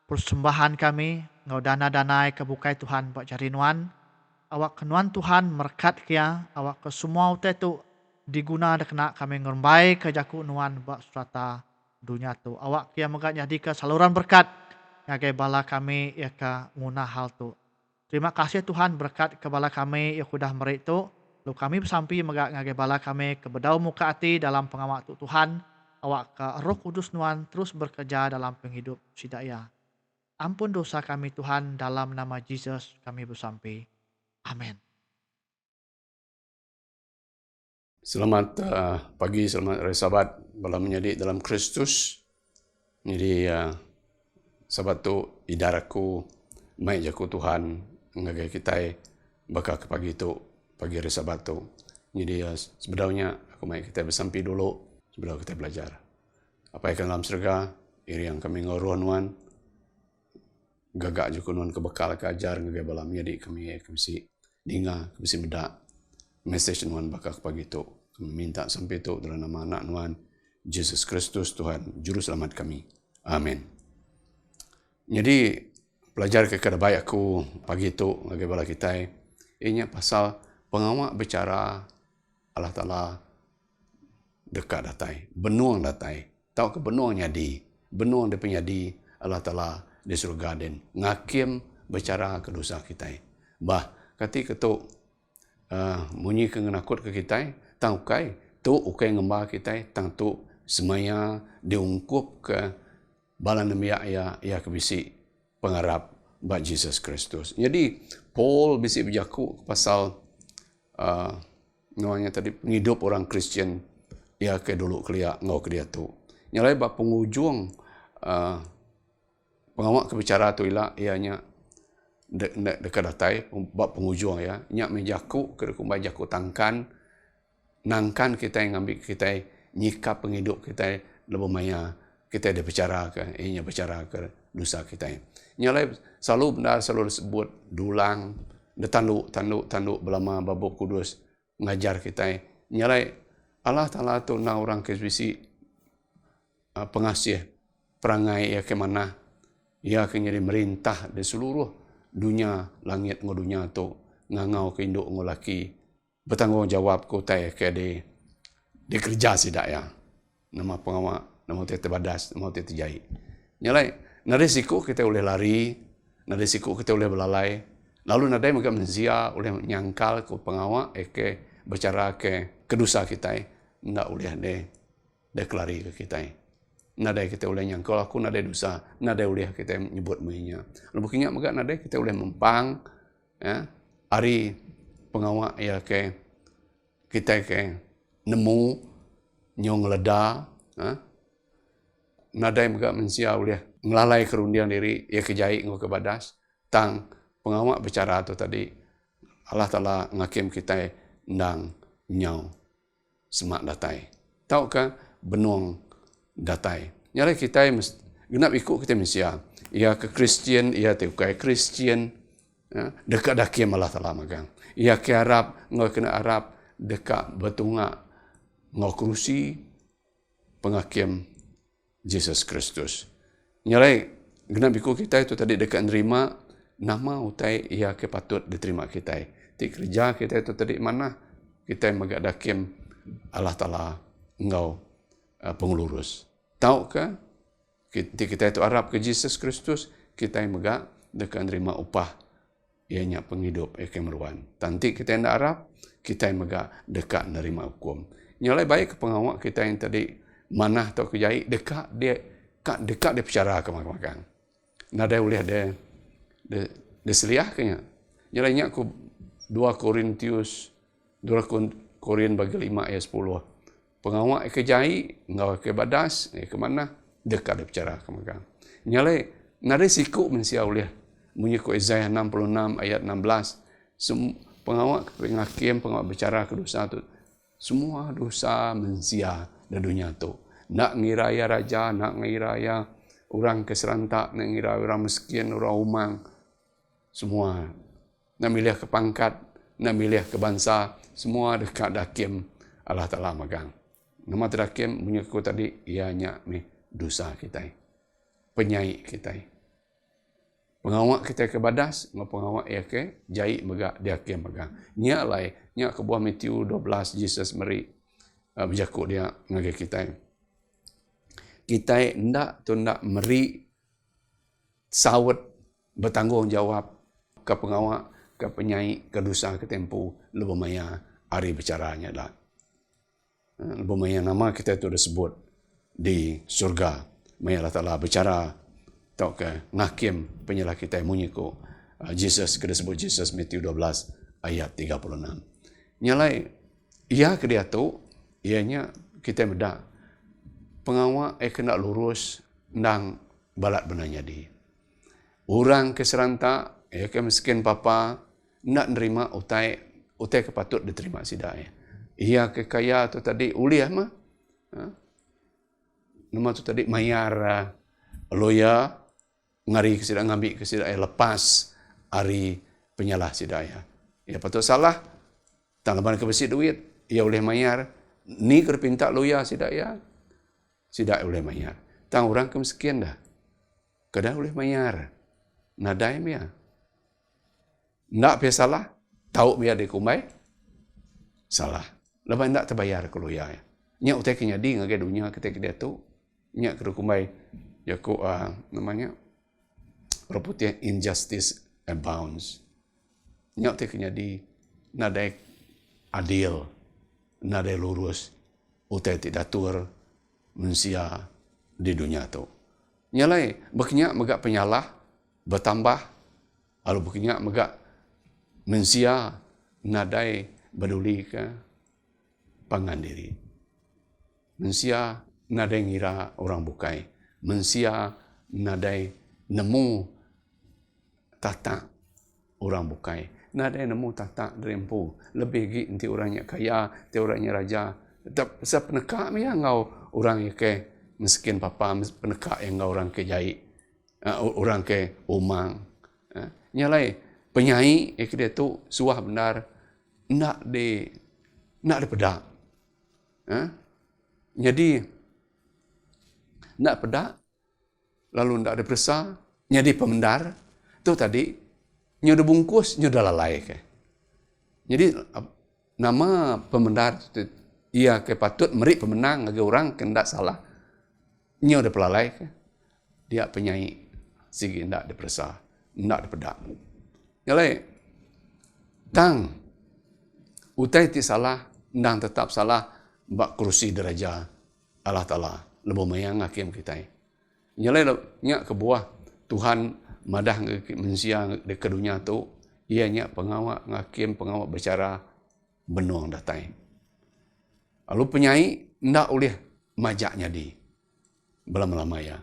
[SPEAKER 4] persembahan kami, ngau dana-danai kebukai Tuhan buat jari Nuan. Awak kenuan Tuhan merkat kia, awak ke semua utai tu diguna ada kena kami ngerembai ke jaku Nuan buat surata dunia tu. Awak kia megak jadi ke saluran berkat, ngagai bala kami ya ke nguna hal tu. Terima kasih Tuhan berkat ke bala kami ya kudah merik tu. Lalu kami bersampi megak ngagai bala kami ke bedau muka hati dalam pengamat tu Tuhan. Awak ke Roh Kudus Nuan terus bekerja dalam penghidup sidaya. Ampun dosa kami Tuhan, dalam nama Yesus kami bersampi. Amin.
[SPEAKER 5] Selamat pagi, selamat hari Sabat dalam menjadi dalam Kristus. Jadi Sabat tu idaraku mai jaku Tuhan ngagai kita bakal ke pagi tu pagi hari Sabat tu. Jadi sebenarnya aku mai kita bersampi dulu sebelum kita belajar. Apa yang dalam surga iri yang kami ngoruan Nuan gagak jaku Nuan kebekal ke ajar ngagai balam jadi kami si dinga kami si medak message Nuan bakal ke pagi tu. Minta sampai tu dalam nama anak Nuan Yesus Kristus Tuhan Juru Selamat kami. Amin. Jadi pelajar ke baik aku pagi tu ngagai bala kita inya pasal pengawak bicara Allah Ta'ala dekat datai, benuang datai. Tahu ke benuang nyadi, benuang dia penyadi Allah Ta'ala di surga dan ngakim bicara ke dosa kita. Bah kati ketuk munyi ke ngenakut ke kita, tahu kai tu ukai ngembah kita tang tu semaya diungkup ke balan demiak ya kebisi pengarap bak Jesus Kristus. Jadi Paul bisi berjaku pasal namanya tadi penghidup orang Kristian ya ke dulu kelia ngau ke dia tu. Nyalai bak pengujung pengawak kebicara tu ila ianya dekat datai bak pengujung ya nyak menjaku ke kumbai jaku tangkan nangkan kita yang ambil kita nyikap penghidup kita lebih maya kita ada bicara ke ianya bicara ke dosa kita. Nyalai selalu benda selalu disebut dulang tanduk belama babuk kudus ngajar kita. Nyalai Allah Ta'ala tu na orang kesbisi pengasih perangai ya ke mana ia akan jadi merintah di seluruh dunia langit ngo dunia tu ngangau ke induk ngo laki bertanggungjawab ko tai ke di kerja sidak ya nama pengawak nama te terbadas nama te terjai nyalai na risiko kita boleh lari na risiko kita boleh belalai lalu nadai maka manusia boleh nyangkal ke pengawak ke bicara ke kedosa kita ndak boleh de kelari ke kita nadai kita boleh nyangkal aku nadai dosa nadai boleh kita nyebut muinya lalu kinyak maka nadai kita boleh mempang ya hari pengawak ya ke kita ke nemu nyong leda nadai maka manusia boleh ngelalai kerundian diri ya kejai ngo kebadas tang pengawak bicara tu tadi Allah Ta'ala ngakim kita ndang nyau semak datai tahukah benuang datai nyalai kita genap ikut kita manusia ia ke Kristian ia tukai Kristian dekat dakim Allah Ta'ala magang ia ke Arab ngau kena Arab dekat betungak ngau kerusi pengakim Jesus Kristus nyalai genap ikut kita itu tadi dekat nerima nama utai ia ke patut diterima kita ti kerja kita itu tadi mana kita magak dakim Allah Ta'ala engau pengurus tahukah kita itu Arab ke Jesus Kristus kita yang megak dekat nerima upah ianya penghidup kemeruan tanti kita yang Arab kita yang megak dekat nerima hukum nyalai baik ke pengawak kita yang tadi manah atau kejai dekat dia bicara ke makan nadai boleh dia seliah kenya nyalai nyak ku 2 Korin bagi 5 ayat 10 pengawak kejai ngau ke badas ke mana dekat dia bicara ke makan nyalai nadai siku mensia boleh mengikut Isaiah 66 ayat 16 pengawak pengakim pengawak bicara ke dosa tu semua dosa mensia di dunia tu nak ngiraya raja nak ngiraya orang keserantak nak ngiraya orang miskin orang umang semua nak milih ke pangkat nak milih ke bangsa semua dekat dakim Allah Ta'ala magang nama terakim mengikut tadi ianya dosa kita penyai kita pengawak kita ke badas ngau pengawak ia ke jai megak dia ke megang nya lai nya ke buah Matthew 12 Jesus meri berjakuk dia ngage kita ndak meri sawat bertanggungjawab ke pengawak ke penyai ke dosa ke tempu lebih maya hari bicaranya dah lebih maya nama kita itu disebut di surga maya Allah Ta'ala bicara tau ke ngakim penyelah kita munyiku Jesus kita sebut Jesus Matthew 12 ayat 36 nyalai ia ke dia tu ianya kita bedak pengawak kena lurus ndang balat benanya di orang keserantak ke miskin papa nak nerima utai kepatut diterima sidak ia ke kaya tu tadi uliah mah nama tu tadi mayar loya ngari kesidak ngambil kesidak lepas hari penyalah sidaya ia patut salah tanggapan ke besi duit ia boleh mayar ni kerpinta loya sidaya sidak boleh mayar tang orang ke miskin dah kada boleh mayar nadai mia nak pia salah tahu biar dikumbai salah lepas nak terbayar ke loya nya utai kenyadi ngage dunia ketika dia tu nya kerukumbai ya ku namanya reputnya injustice abounds nya utai kenyadi nadai adil nadai lurus utai ti datur manusia di dunia tu. Nyalai berkenyak megak penyalah bertambah lalu berkenyak megak manusia nadai baduli ke pangan diri. Manusia nadai ngira orang bukai. Manusia nadai nemu tata orang bukai. Nadai nemu tata derempu. Lebih gi nanti orangnya kaya, nanti orangnya raja. Tetap penekak ya ngau orang yang ke miskin papa, penekak yang ngau orang ke jai, orang ke umang. Nyalai penyai dia tu suah benar nak di pedak. Jadi nak pedak lalu ndak ada persa, jadi pemendar tu tadi nyo dah bungkus, nyo dah lalai ke. Jadi nama pemendar ia ke patut meri pemenang agak orang kendak salah. Nyo dah pelalai ke. Dia penyai sigi ndak ada persa, ndak ada pedak. Jadi tang utai ti salah, ndang tetap salah bak kursi deraja Allah Ta'ala. Lebih mayang hakim kita. Nyalai nyak ke buah Tuhan madah manusia di dunia tu, ianya pengawak ngakim, pengawak bercara benuang datai. Lalu penyai ndak oleh majak nyadi belama-lama ya.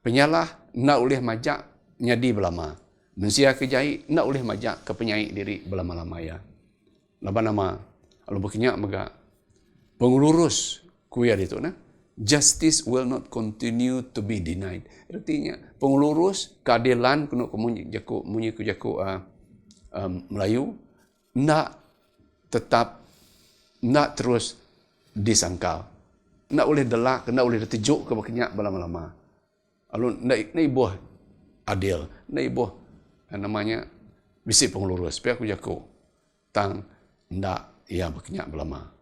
[SPEAKER 5] Penyalah ndak oleh majak nyadi belama. Manusia kejai ndak oleh majak ke penyai diri belama-lama ya. Lama-lama lalu berkenyak mega pengurus kuya itu nah. Justice will not continue to be denied. Artinya pengurus keadilan kuno kemunyi jaku Melayu ndak terus disangkal. Ndak boleh delak, ndak boleh ditejuk ke berkenyak lama-lama. Lalu ndak ibuh adil, ndak ibuh namanya bisi pengurus. Pihak jaku tang ndak ia berkenyak lama.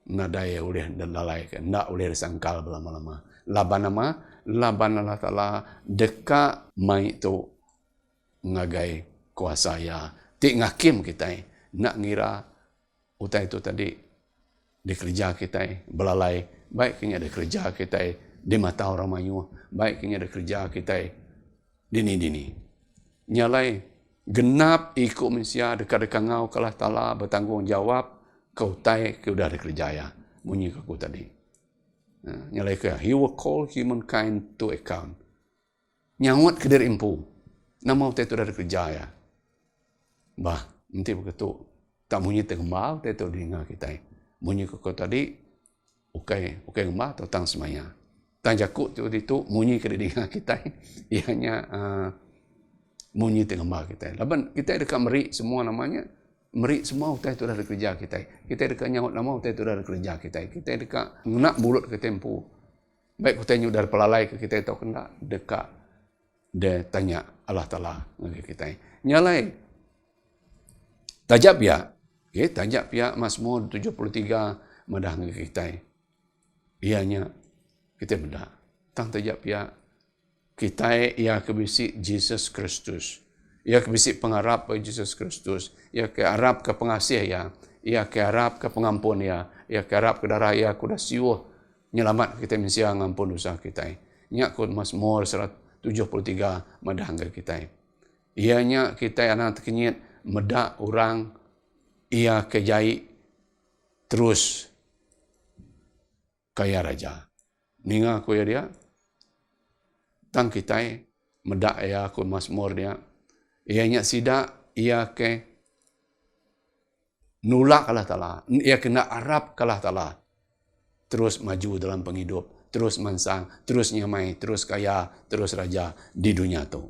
[SPEAKER 5] Nadai oleh dan lalai ke, ndak oleh disangkal berlama-lama. Laban Allah Ta'ala deka mai tu ngagai kuasa ya. Tik ngakim kita nak ngira utai itu tadi dikerja kita belalai. Baiknya ada kerja kita di mata orang mayu. Baiknya ada kerja kita dini-dini. Nyalai genap ikut manusia dekat-dekat ngau kalah Ta'ala bertanggungjawab. Kau tai ke udah ada kerja ya. Bunyi ke aku tadi. Nyalai ke. He will call humankind to account. Nyawat ke diri impu. Nama utai itu ada kerja ya. Bah, nanti begitu. Tak bunyi tengembal, utai itu diingat kita. Bunyi ke aku tadi. Ukai gembal atau tang semaya. Tang jakut itu bunyi ke diri kita. Ianya bunyi tengembal kita. Laban kita dekat meri semua namanya. Meri semua utai itu ada kerja kita. Kita dekat nyawat nama utai itu ada kerja kita. Kita dekat nak bulut ke tempu. Baik kita nyudar pelalai ke kita tahu kena dekat dia tanya Allah Ta'ala dengan kita. Nyalai. Tajab ya. Okay, tajab ya Mazmur 73 madah dengan kita. Ianya kita benda. Tang tajab ya kita ia kebisik Jesus Kristus. Ia kebisik pengharap Yesus Kristus. Ia keharap ke pengasih ya. Ia keharap ke pengampun ya. Ia keharap ke darah ya. Kuda siuh nyelamat kita manusia ngampun dosa kita. Nyak kod Mazmur 73 madah angga kita. Ianya kita anak terkenyit medak orang. Ia kejai terus kaya raja. Ninga ko ya dia. Tang kita medak ya kod Mazmur dia. Ianya sidak, ia ke nulak kalah Ta'ala. Ia kena harap kalah Ta'ala. Terus maju dalam penghidup. Terus mansang, terus nyamai, terus kaya, terus raja di dunia tu.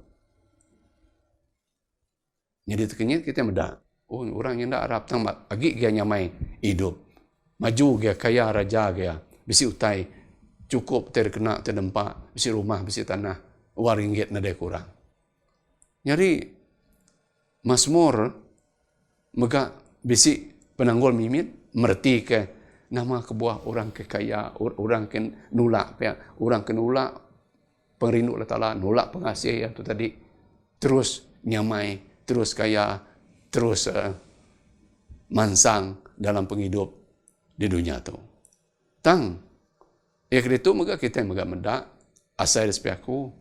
[SPEAKER 5] Jadi terkenyit kita medak. Oh, orang yang tak harap tambah. Agi dia nyamai hidup. Maju dia kaya, raja dia. Bisi utai. Cukup terkena, terdempak. Bisi rumah, bisi tanah. Waringgit nadai kurang. Nyari Mazmur mega bisi penanggul mimit merti ke nama kebuah orang kekaya, orang ke nulak orang ke nulak perindu Allah Ta'ala, nulak pengasih ya tu tadi. Terus nyamai, terus kaya, terus mansang dalam penghidup di dunia tu. Tang, ya itu maka kita mega mendak asai dari aku.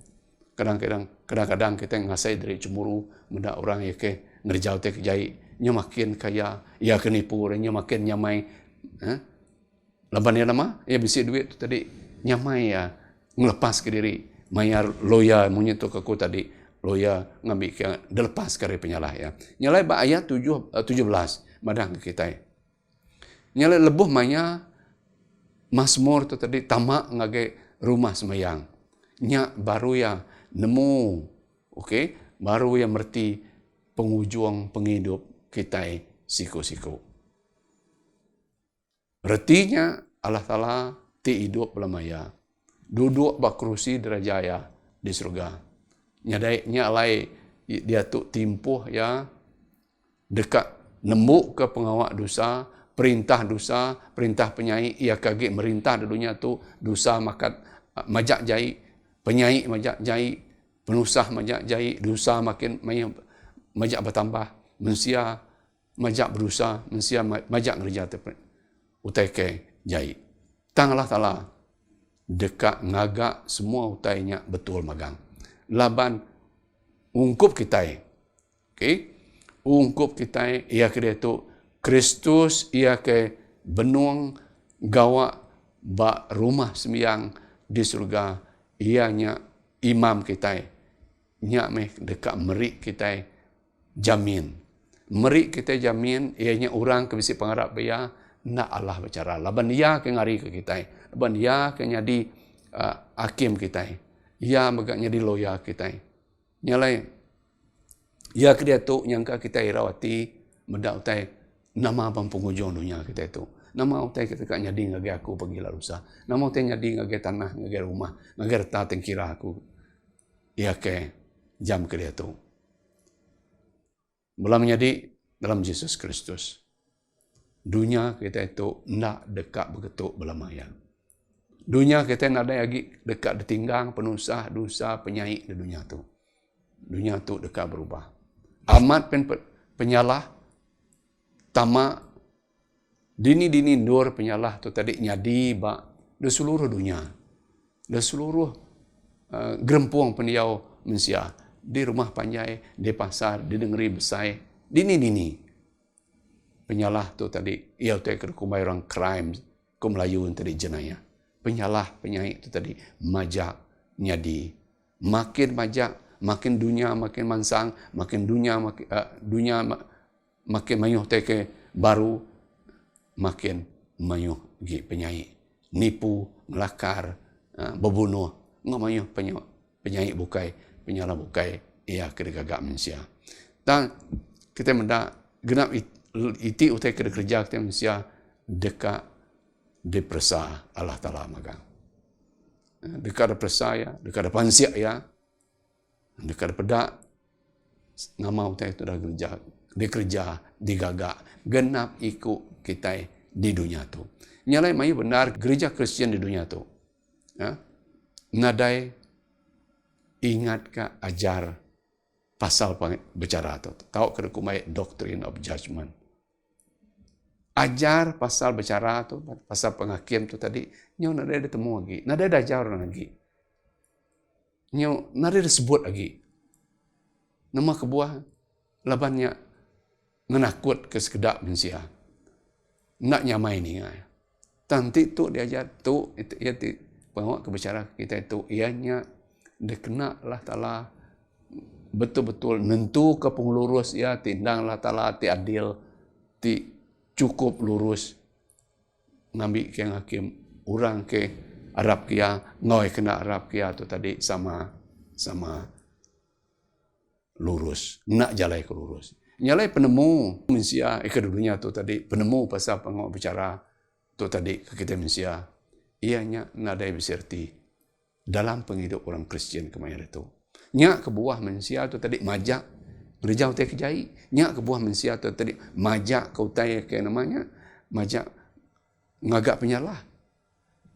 [SPEAKER 5] Kadang-kadang kita ngasai dari cemburu mendak orang ya ke ngerjau teh kejai, nya makin kaya, ya kenipu, nya makin nyamai. Laban ya nama, ya bisi duit tu tadi nyamai ya ngelepas ke diri. Mayar loya menyentuh ke aku tadi, loya ngambil ke dilepas ke penyalah ya. Nyalai ba ayat 17 madang ke kita. Nyalai lebuh maya Mazmur tu tadi tamak ngage rumah semayang. Nya baru ya nemu, okey, baru ya merti pengujuang penghidup kita siku-siku. Retinya Allah Ta'ala ti hidup belamaya. Duduk bak kerusi derajaya di surga. Nya alai dia tu timpuh ya dekat nembuk ke pengawak dosa, perintah penyai ia kagik merintah dulunya tu dosa makat majak jai, penyai majak jai, penusah majak jai, dosa makin majak bertambah, manusia majak berusaha, manusia majak kerja utai ke jai. Tang Allah Ta'ala dekat ngagak semua utainya betul magang. Laban ungkup kita. Okey. Ungkup kita ia kira tu Kristus ia ke benuang gawa ba rumah sembiang di surga ianya imam kita. Nya meh dekat merik kita jamin. Merik kita jamin ianya orang ke bisi pengarap baya nak Allah bicara. Laban ia ke ngari ke kita. Laban ia ke nyadi hakim kita. Ia megak nyadi loya kita. Nyalai ia ke dia tu nyangka kita irawati mendak utai nama abang penghujung dunia kita itu. Nama utai kita kak nyadi ngage aku pergi lalusa. Nama utai nyadi ngage tanah, ngage rumah, ngage reta tengkira aku. Ia ke jam ke dia tu. Mula menjadi dalam Yesus Kristus. Dunia kita itu nak dekat begitu belamaya. Dunia kita nak ada lagi dekat ditinggang, penusah, dosa, penyai di dunia tu. Dunia tu dekat berubah. Amat penyalah, tamak, dini nur penyalah tu tadi nyadi bak di seluruh dunia. Di seluruh gerempuang pendiau manusia. Di rumah panjai, di pasar, di negeri besar, dini. Penyalah tu tadi, ia tu kumai orang crime, ku Melayu tadi jenayah. Penyalah, penyai tu tadi, majak, nyadi. Makin majak, makin dunia makin mansang, makin dunia makin mayuh teke baru, makin mayuh gi penyai. Nipu, melakar, berbunuh, ngah mayuh penyai bukai, penyalah bukai, ia kena gagak manusia. Dan kita mendak genap iti utai kena kerja kita manusia dekat depresa Allah Ta'ala magang. Dekat depresa ya, dekat pansiak ya, dekat pedak, nama utai itu dah kerja, dikerja, digagak, genap ikut kita di dunia tu. Nyalai mai benar gereja Kristian di dunia tu. Ya? Nadai ingat ka ajar pasal bicara tu. Tahu kena kumai doctrine of judgment. Ajar pasal bicara tu, pasal penghakim tu tadi, nyo nada ada temu lagi, nada ada ajar orang lagi. Nyo nada ada sebut lagi. Nama kebuah labannya menakut ke sekedap manusia. Nak nyamai ni. Tanti tu diajar tu ia bawa ke bicara kita itu ianya dikena Allah Ta'ala betul-betul nentu ke penglurus ya tindang Allah Ta'ala ti adil ti cukup lurus ngambil ke hakim orang ke Arab kia ngoi kena Arab kia tu tadi sama lurus nak jalai ke lurus nyalai penemu manusia kedudunya tu tadi penemu pasal pengok bicara tu tadi ke kita manusia ianya nadai beserti dalam penghidup orang Kristian kemarin itu nya kebuah manusia tu tadi majak Gerejau utai kejai, nyak ke buah manusia tu tadi majak ke utai ke namanya, majak ngagak penyalah.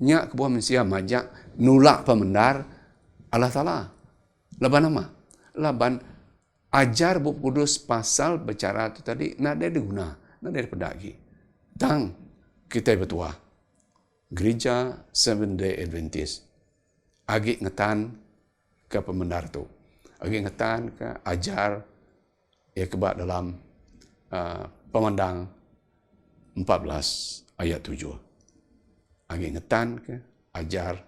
[SPEAKER 5] Nyak ke buah manusia majak nulak pemendar Allah Ta'ala. Laban nama? Laban ajar Buku Kudus pasal bicara tu tadi nada diguna, nada dipedagi. Tang kita bertuah. gereja Seventh Day Adventist. Agi ngetan ke pembenar tu. Agi ngetan ke ajar ia kebak dalam Pemandang 14 ayat 7. Agi ngetan ke ajar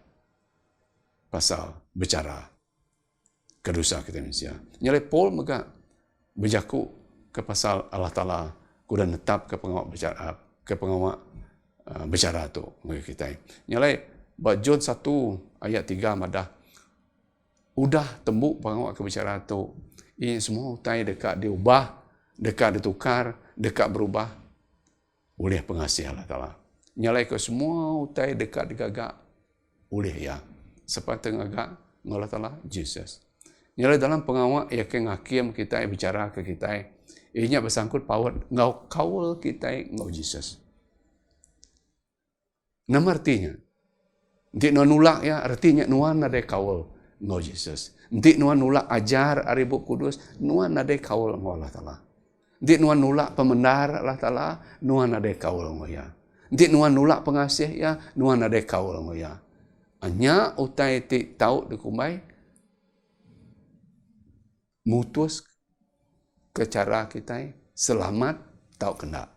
[SPEAKER 5] pasal bicara kedosa kita manusia. Nyalai Paul mega berjaku ke pasal Allah Ta'ala kuda netap ke pengawak bicara bicara tu bagi kita. Nyalai John 1 ayat 3 madah udah tembuk pengawak ke bicara tu. Ini semua utai dekat diubah, dekat ditukar, dekat berubah oleh pengasih Allah Ta'ala. Nyalai ke semua utai dekat digagak oleh ya. Sepatutnya agak Allah Ta'ala Jesus. Nyalai dalam pengawak ia ke ngakim kita bicara ke kita. Ianya bersangkut power ngau kawal kita ngau Jesus. Nama artinya. Nanti nuan nulak ya artinya nuan ada kawal ngau Jesus. Nanti nuan nulak ajar aribu kudus nuan ada kawal ngau Allah Ta'ala. Nanti nuan nulak pembenar Allah Ta'ala nuan ada kawal ngau ya. Nanti nuan nulak pengasih ya nuan ada kawal ngau ya. Hanya utai ti tahu dikumbai mutus ke cara kita selamat tahu kena.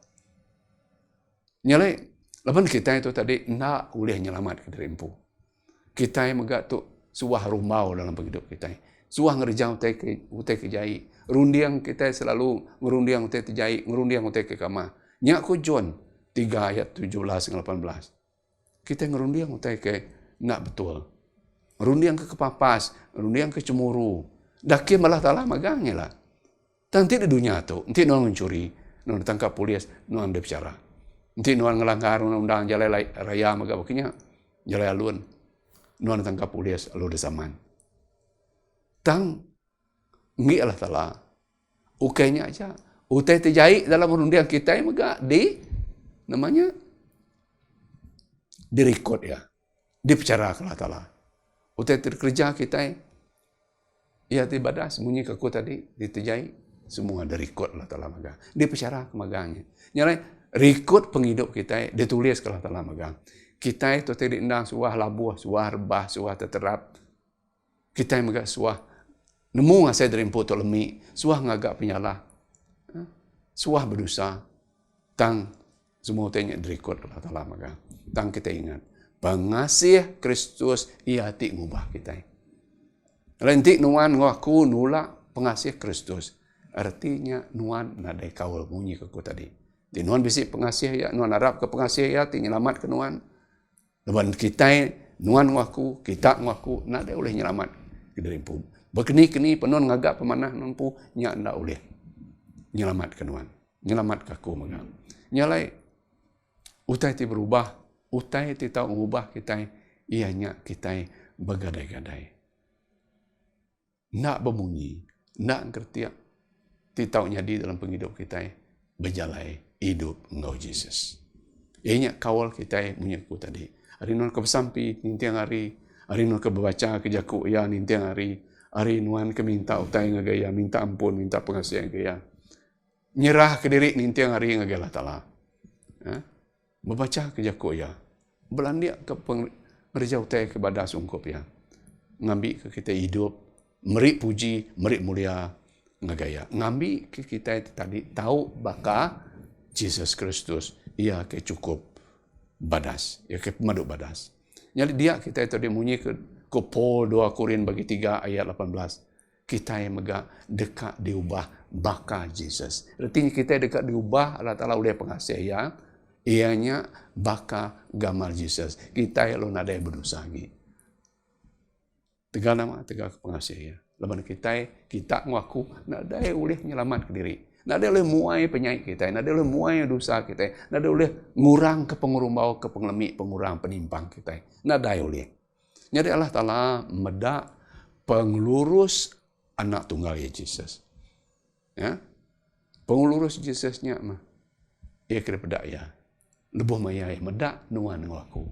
[SPEAKER 5] Nyalai laban kita itu tadi nak boleh nyelamat ke derimpu. Kita megak tu suah rumau dalam hidup kita. Suah ngerjau utai ke jai. Rundiang kita selalu ngerundiang utai ke jai, ngerundiang utai ke kamar. Nyak ku John 3 ayat 17 dan 18. Kita ngerundiang utai ke nak betul. Ngerundiang ke kepapas, ngerundiang ke cemuru. Daki malah Ta'ala magangnya lah. Nanti di dunia tu, nanti nuan mencuri, nuan ditangkap polis, nuan ada bicara. Nanti nuan ngelanggar undang-undang jalan raya maga bakinya, jalan alun, nuan ditangkap polis, alun di zaman. Tang, ngi Allah Ta'ala, ukainya aja. Utai terjahit dalam undian kita yang maga namanya, direkod ya. Dibicara ke Allah Ta'ala. Utai terkerja kita, ia ibadah sembunyi ke aku tadi, diterjahit. Semua ada record Allah Ta'ala magang. Dia bicara ke magangnya. Nyalai, record penghidup kita, dia tulis ke Allah Ta'ala magang. Kita itu tadi endang suah labuh, suah rebah, suah terterap. Kita yang magak suah. Nemu ngasai dari impu lemi, suah ngagak penyalah. Suah berdosa. Tang, semua tanya di record Allah Ta'ala magang. Tang kita ingat. Pengasih Kristus, ia hati ngubah kita. Lentik nuan ngaku nulak pengasih Kristus. Artinya nuan nadai kawal bunyi ke aku tadi. Di nuan bisik pengasih ya, nuan harap ke pengasih ya, ti nyelamat ke nuan. Leban kita nuan ngaku, kita ngaku nadai oleh nyelamat ke dari pun. Berkeni-keni penuan ngagak pemanah nampu nya ndak oleh nyelamat ke nuan. Nyelamat ke aku magang. Nyalai utai ti berubah, utai ti tahu mengubah kita, ianya kita bergadai-gadai. Nak berbunyi, nak ngerti titau nyadi dalam penghidup kita berjalai hidup engkau Jesus. Ianya kawal kita punya ku tadi. Hari nuan ke bersampi nintiang hari nuan ke berbaca ke jaku ya nintiang hari nuan ke minta utai ngagaya, minta ampun, minta pengasihan gaya. Nyerah ke diri nintiang hari ngagaya Allah Ta'ala. Berbaca ke jaku ya. Belandia ke pengerja utai kepada sungkup ya. Ngambil ke kita hidup, merik puji, merik mulia, ngagaya. Ngambil ke kita tadi tahu baka Jesus Kristus ia ke cukup badas, ia ke pemaduk badas. Jadi dia kita tadi munyi ke Paul 2 Korin bagi 3 ayat 18. Kita yang mega dekat diubah baka Jesus. Artinya kita dekat diubah Allah Ta'ala oleh pengasih ya. Ianya baka gambar Jesus. Kita yang lo nadai berdosa lagi. Tegal nama, tegal pengasih ya. Lepas kita ngaku, nak ada boleh menyelamat ke diri. Nak ada boleh muai penyakit kita. Nak ada boleh muai dosa kita. Nak ada boleh ngurang ke pengurumbau, ke pengelemik, pengurang penimpang kita. Nak ada boleh. Jadi Allah Ta'ala medak pengelurus anak tunggal ya Jesus. Ya, pengelurus Jesusnya mah. Ia kira pedak ya. Lebuh maya ya medak nuan ngaku.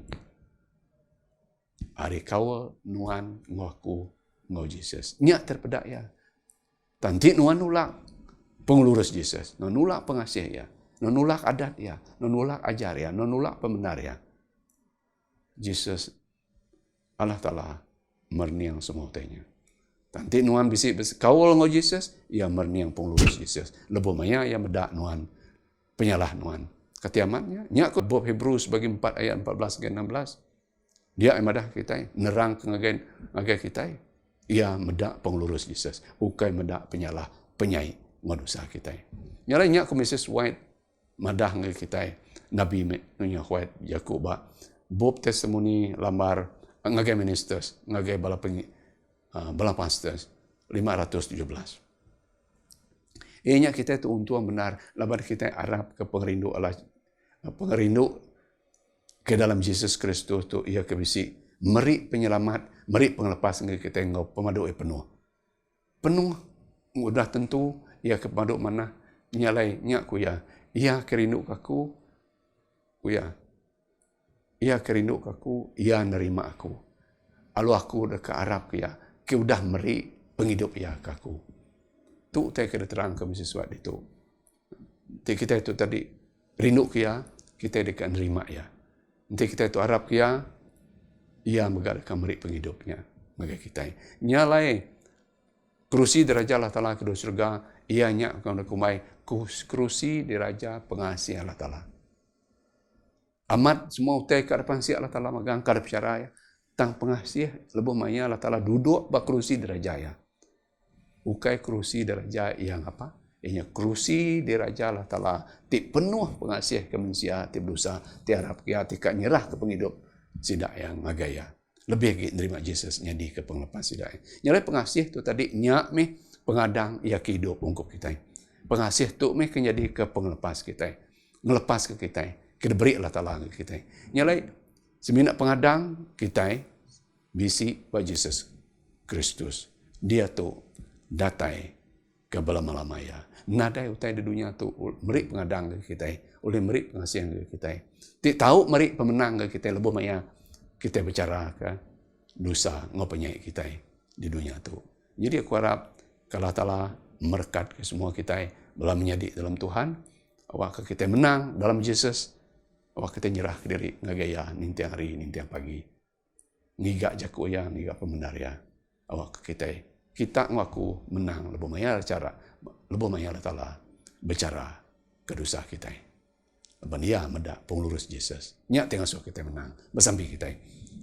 [SPEAKER 5] Hari kawal nuan ngaku. Ngau Jesus. Nyak terpedak ya. Tanti nuan nulak pengelurus Jesus. Nulak pengasih ya. Nulak adat ya. Nulak ajar ya. Nulak pembenar ya. Jesus Allah Ta'ala merniang semua tanya. Tanti nuan bisi kawal ngo Jesus, ia merniang penglurus Jesus. Lebo maya ia medak nuan penyalah nuan. Ketiamatnya, nyak ko Bob Hebrew sebagai 4 ayat 14 ke 16. Dia madah kita, nerang ke ngagai kita. Ia medak penglurus Jesus. Ukai medak penyalah penyai manusia kita. Nyala nyak ko Mrs. White madah ngagai kita. Nabi nunya White Yakub ba Bob testimoni lamar ngagai ministers, ngagai bala pastors 517. Ianya kita itu untuang benar labar kita Arab ke pengerindu Allah, pengerindu ke dalam Yesus Kristus tu ia kebisi meri penyelamat, meri penglepas ngagai kita ngau pemadu penuh. Penuh mudah tentu ia kepadu mana nyalai nyak ku ya. Ia kerindu kaku ku ya. Ia kerindu kaku, ia nerima aku. Alu aku dah ke Arab ya, ke udah meri penghidup ya kaku. Tu saya kena terang ke sesuatu itu. Kita itu tadi rindu kia, kita dekat nerima ya. Nanti kita itu Arab kia, ia menggalakkan meri penghidupnya bagi kita. Nyalai kerusi diraja Allah Taala kedua surga, ianya akan kumai kerusi diraja pengasih Allah Taala. Amat semua utai ke depan si Allah Ta'ala magang ke depan syaraya. Tang pengasih lebih maya Allah Ta'ala duduk bak kerusi dirajaya. Ukai kerusi diraja yang apa? Ianya kerusi diraja Allah Ta'ala. Ti penuh pengasih ke manusia, ti berusaha, ti harap kia, ti nyerah ke penghidup. Sidak yang ngagaya. Lebih lagi nerima Yesus nyadi ke penglepas sidak. Nyalai pengasih tu tadi nyak meh pengadang ia kehidup ungkup kita. Pengasih tu meh kenyadi ke penglepas kita. Ngelepas ke kita. Kita beri Allah Ta'ala ke kita. Nyalai, seminat pengadang kita, bisi wa Yesus Kristus. Dia tu datai ke belama-lamaya. Nadai utai di dunia tu, beri pengadang ke kita. Oleh beri pengasihan ke kita. Tidak tahu beri pemenang ke kita. Lebih maya kita bicara ke dosa ngopenyai kita di dunia tu. Jadi aku harap kalau Allah Ta'ala merkat ke semua kita, belah menjadi dalam Tuhan, awak kita menang dalam Yesus. Awak kita nyerah ke diri ngagaya nintiang hari, nintiang pagi. Ngigak jaku ya, ngigak pembenar ya. Awak kita ngaku menang lebih maya cara, lebih maya Allah Ta'ala bicara ke dosa kita. Leban dia medak penglurus Yesus. Nyak tengah suah kita menang, bersambi kita.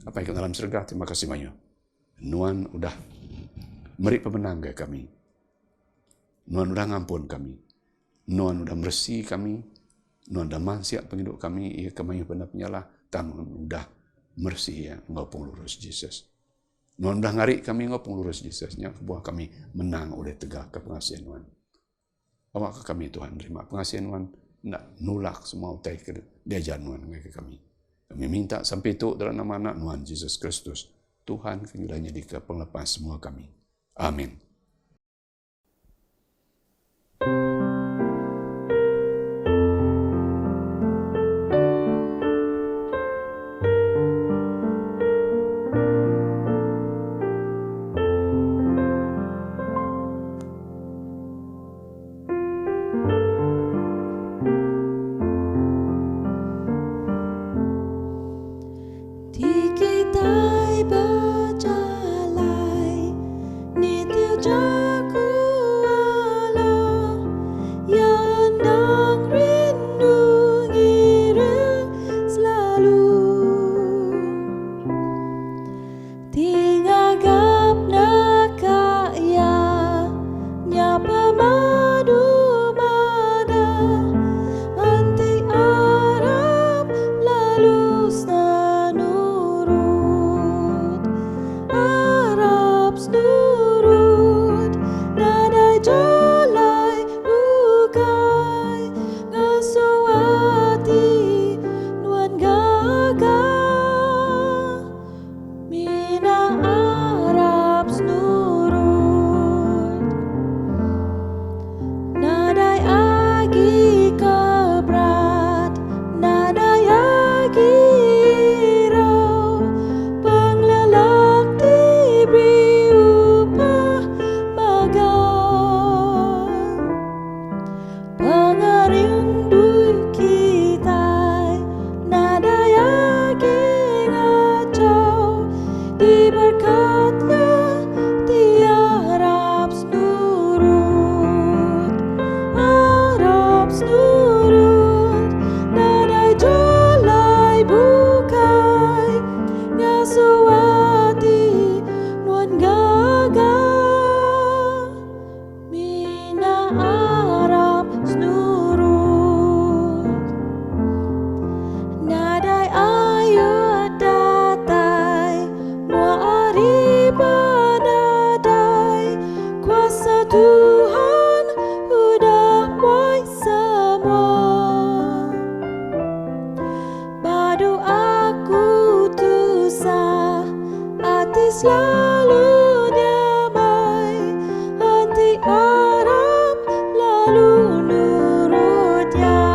[SPEAKER 5] Apa yang dalam surga, terima kasih banyak. Nuan udah meri pemenang ke kami. Nuan udah ngampun kami. Nuan udah bersih kami. Nuan dah mansiak penghidup kami, ia kemayu benar penyalah, tamu dah mersi ya, engkau penglurus Yesus. Nuan dah ngarik kami, engkau penglurus Yesus, yang kebuah kami menang oleh tegak ke pengasihan Nuan. Awak ke kami Tuhan, terima pengasihan Nuan, nak nulak semua utai ke diajar Nuan ke kami. Kami minta sampai itu dalam nama anak Nuan Yesus Kristus. Tuhan kiranya di penglepas semua kami. Amin.
[SPEAKER 6] Thì khi tay bơ trả lại, ni tiêu selalu damai, hati harap lalu nurutnya.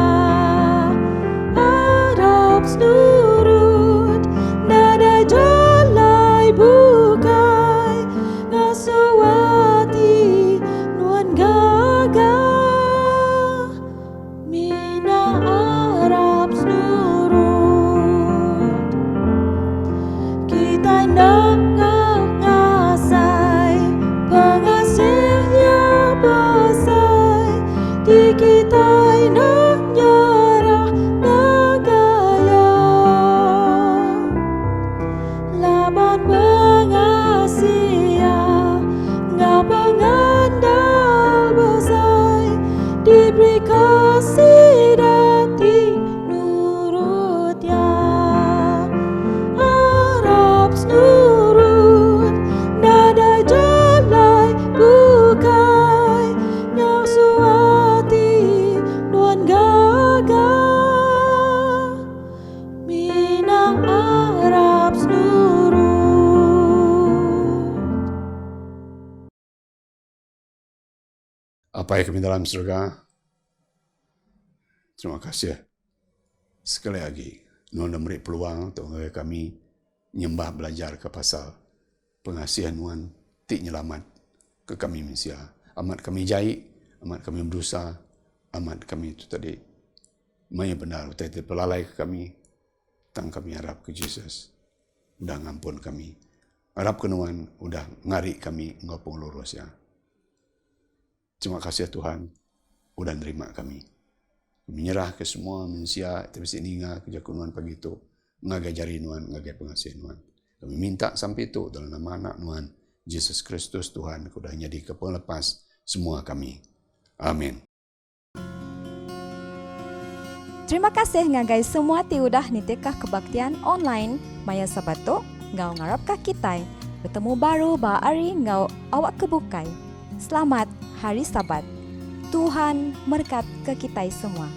[SPEAKER 6] Harap nurut, nada jalai bukai, ngasawati nuan gagah. Mina harap nurut, kita nak ngasai, pengasihnya basai, di kita nak nyarah nagaya. Laban pengasih ngapa ngandal basai, diberi kasih dati nurutnya. Harap nurut, nada jalai bukai, nyak suati nuan gagah. Mina harap nurut.
[SPEAKER 5] Apa yang kami dalam surga, terima kasih sekali lagi Nuan memberi peluang untuk kami nyembah belajar ke pasal pengasihan Nuan ti nyelamat ke kami manusia. Amat kami jahit, amat kami berdosa, amat kami itu tadi maya benar utai pelalai ke kami, tang kami harap ke Yesus udah ngampun kami, harap ke Nuan udah ngari kami ngopong lurus ya. Terima kasih Tuhan udah nerima kami. Menyerah ke semua manusia tapi ninga kerja Nuan pagi itu ngagajari Nuan, ngagai pengasihan Nuan. Kami minta sampai itu dalam nama anak Nuan Yesus Kristus Tuhan, sudah jadi kepelepas semua kami. Amin.
[SPEAKER 1] Terima kasih ngagai semua ti udah nitekah kebaktian online Maya Sabato ngau ngarapkah kita bertemu baru ba ari ngau awak kebukai. Selamat Hari Sabat. Tuhan berkat ke kita semua.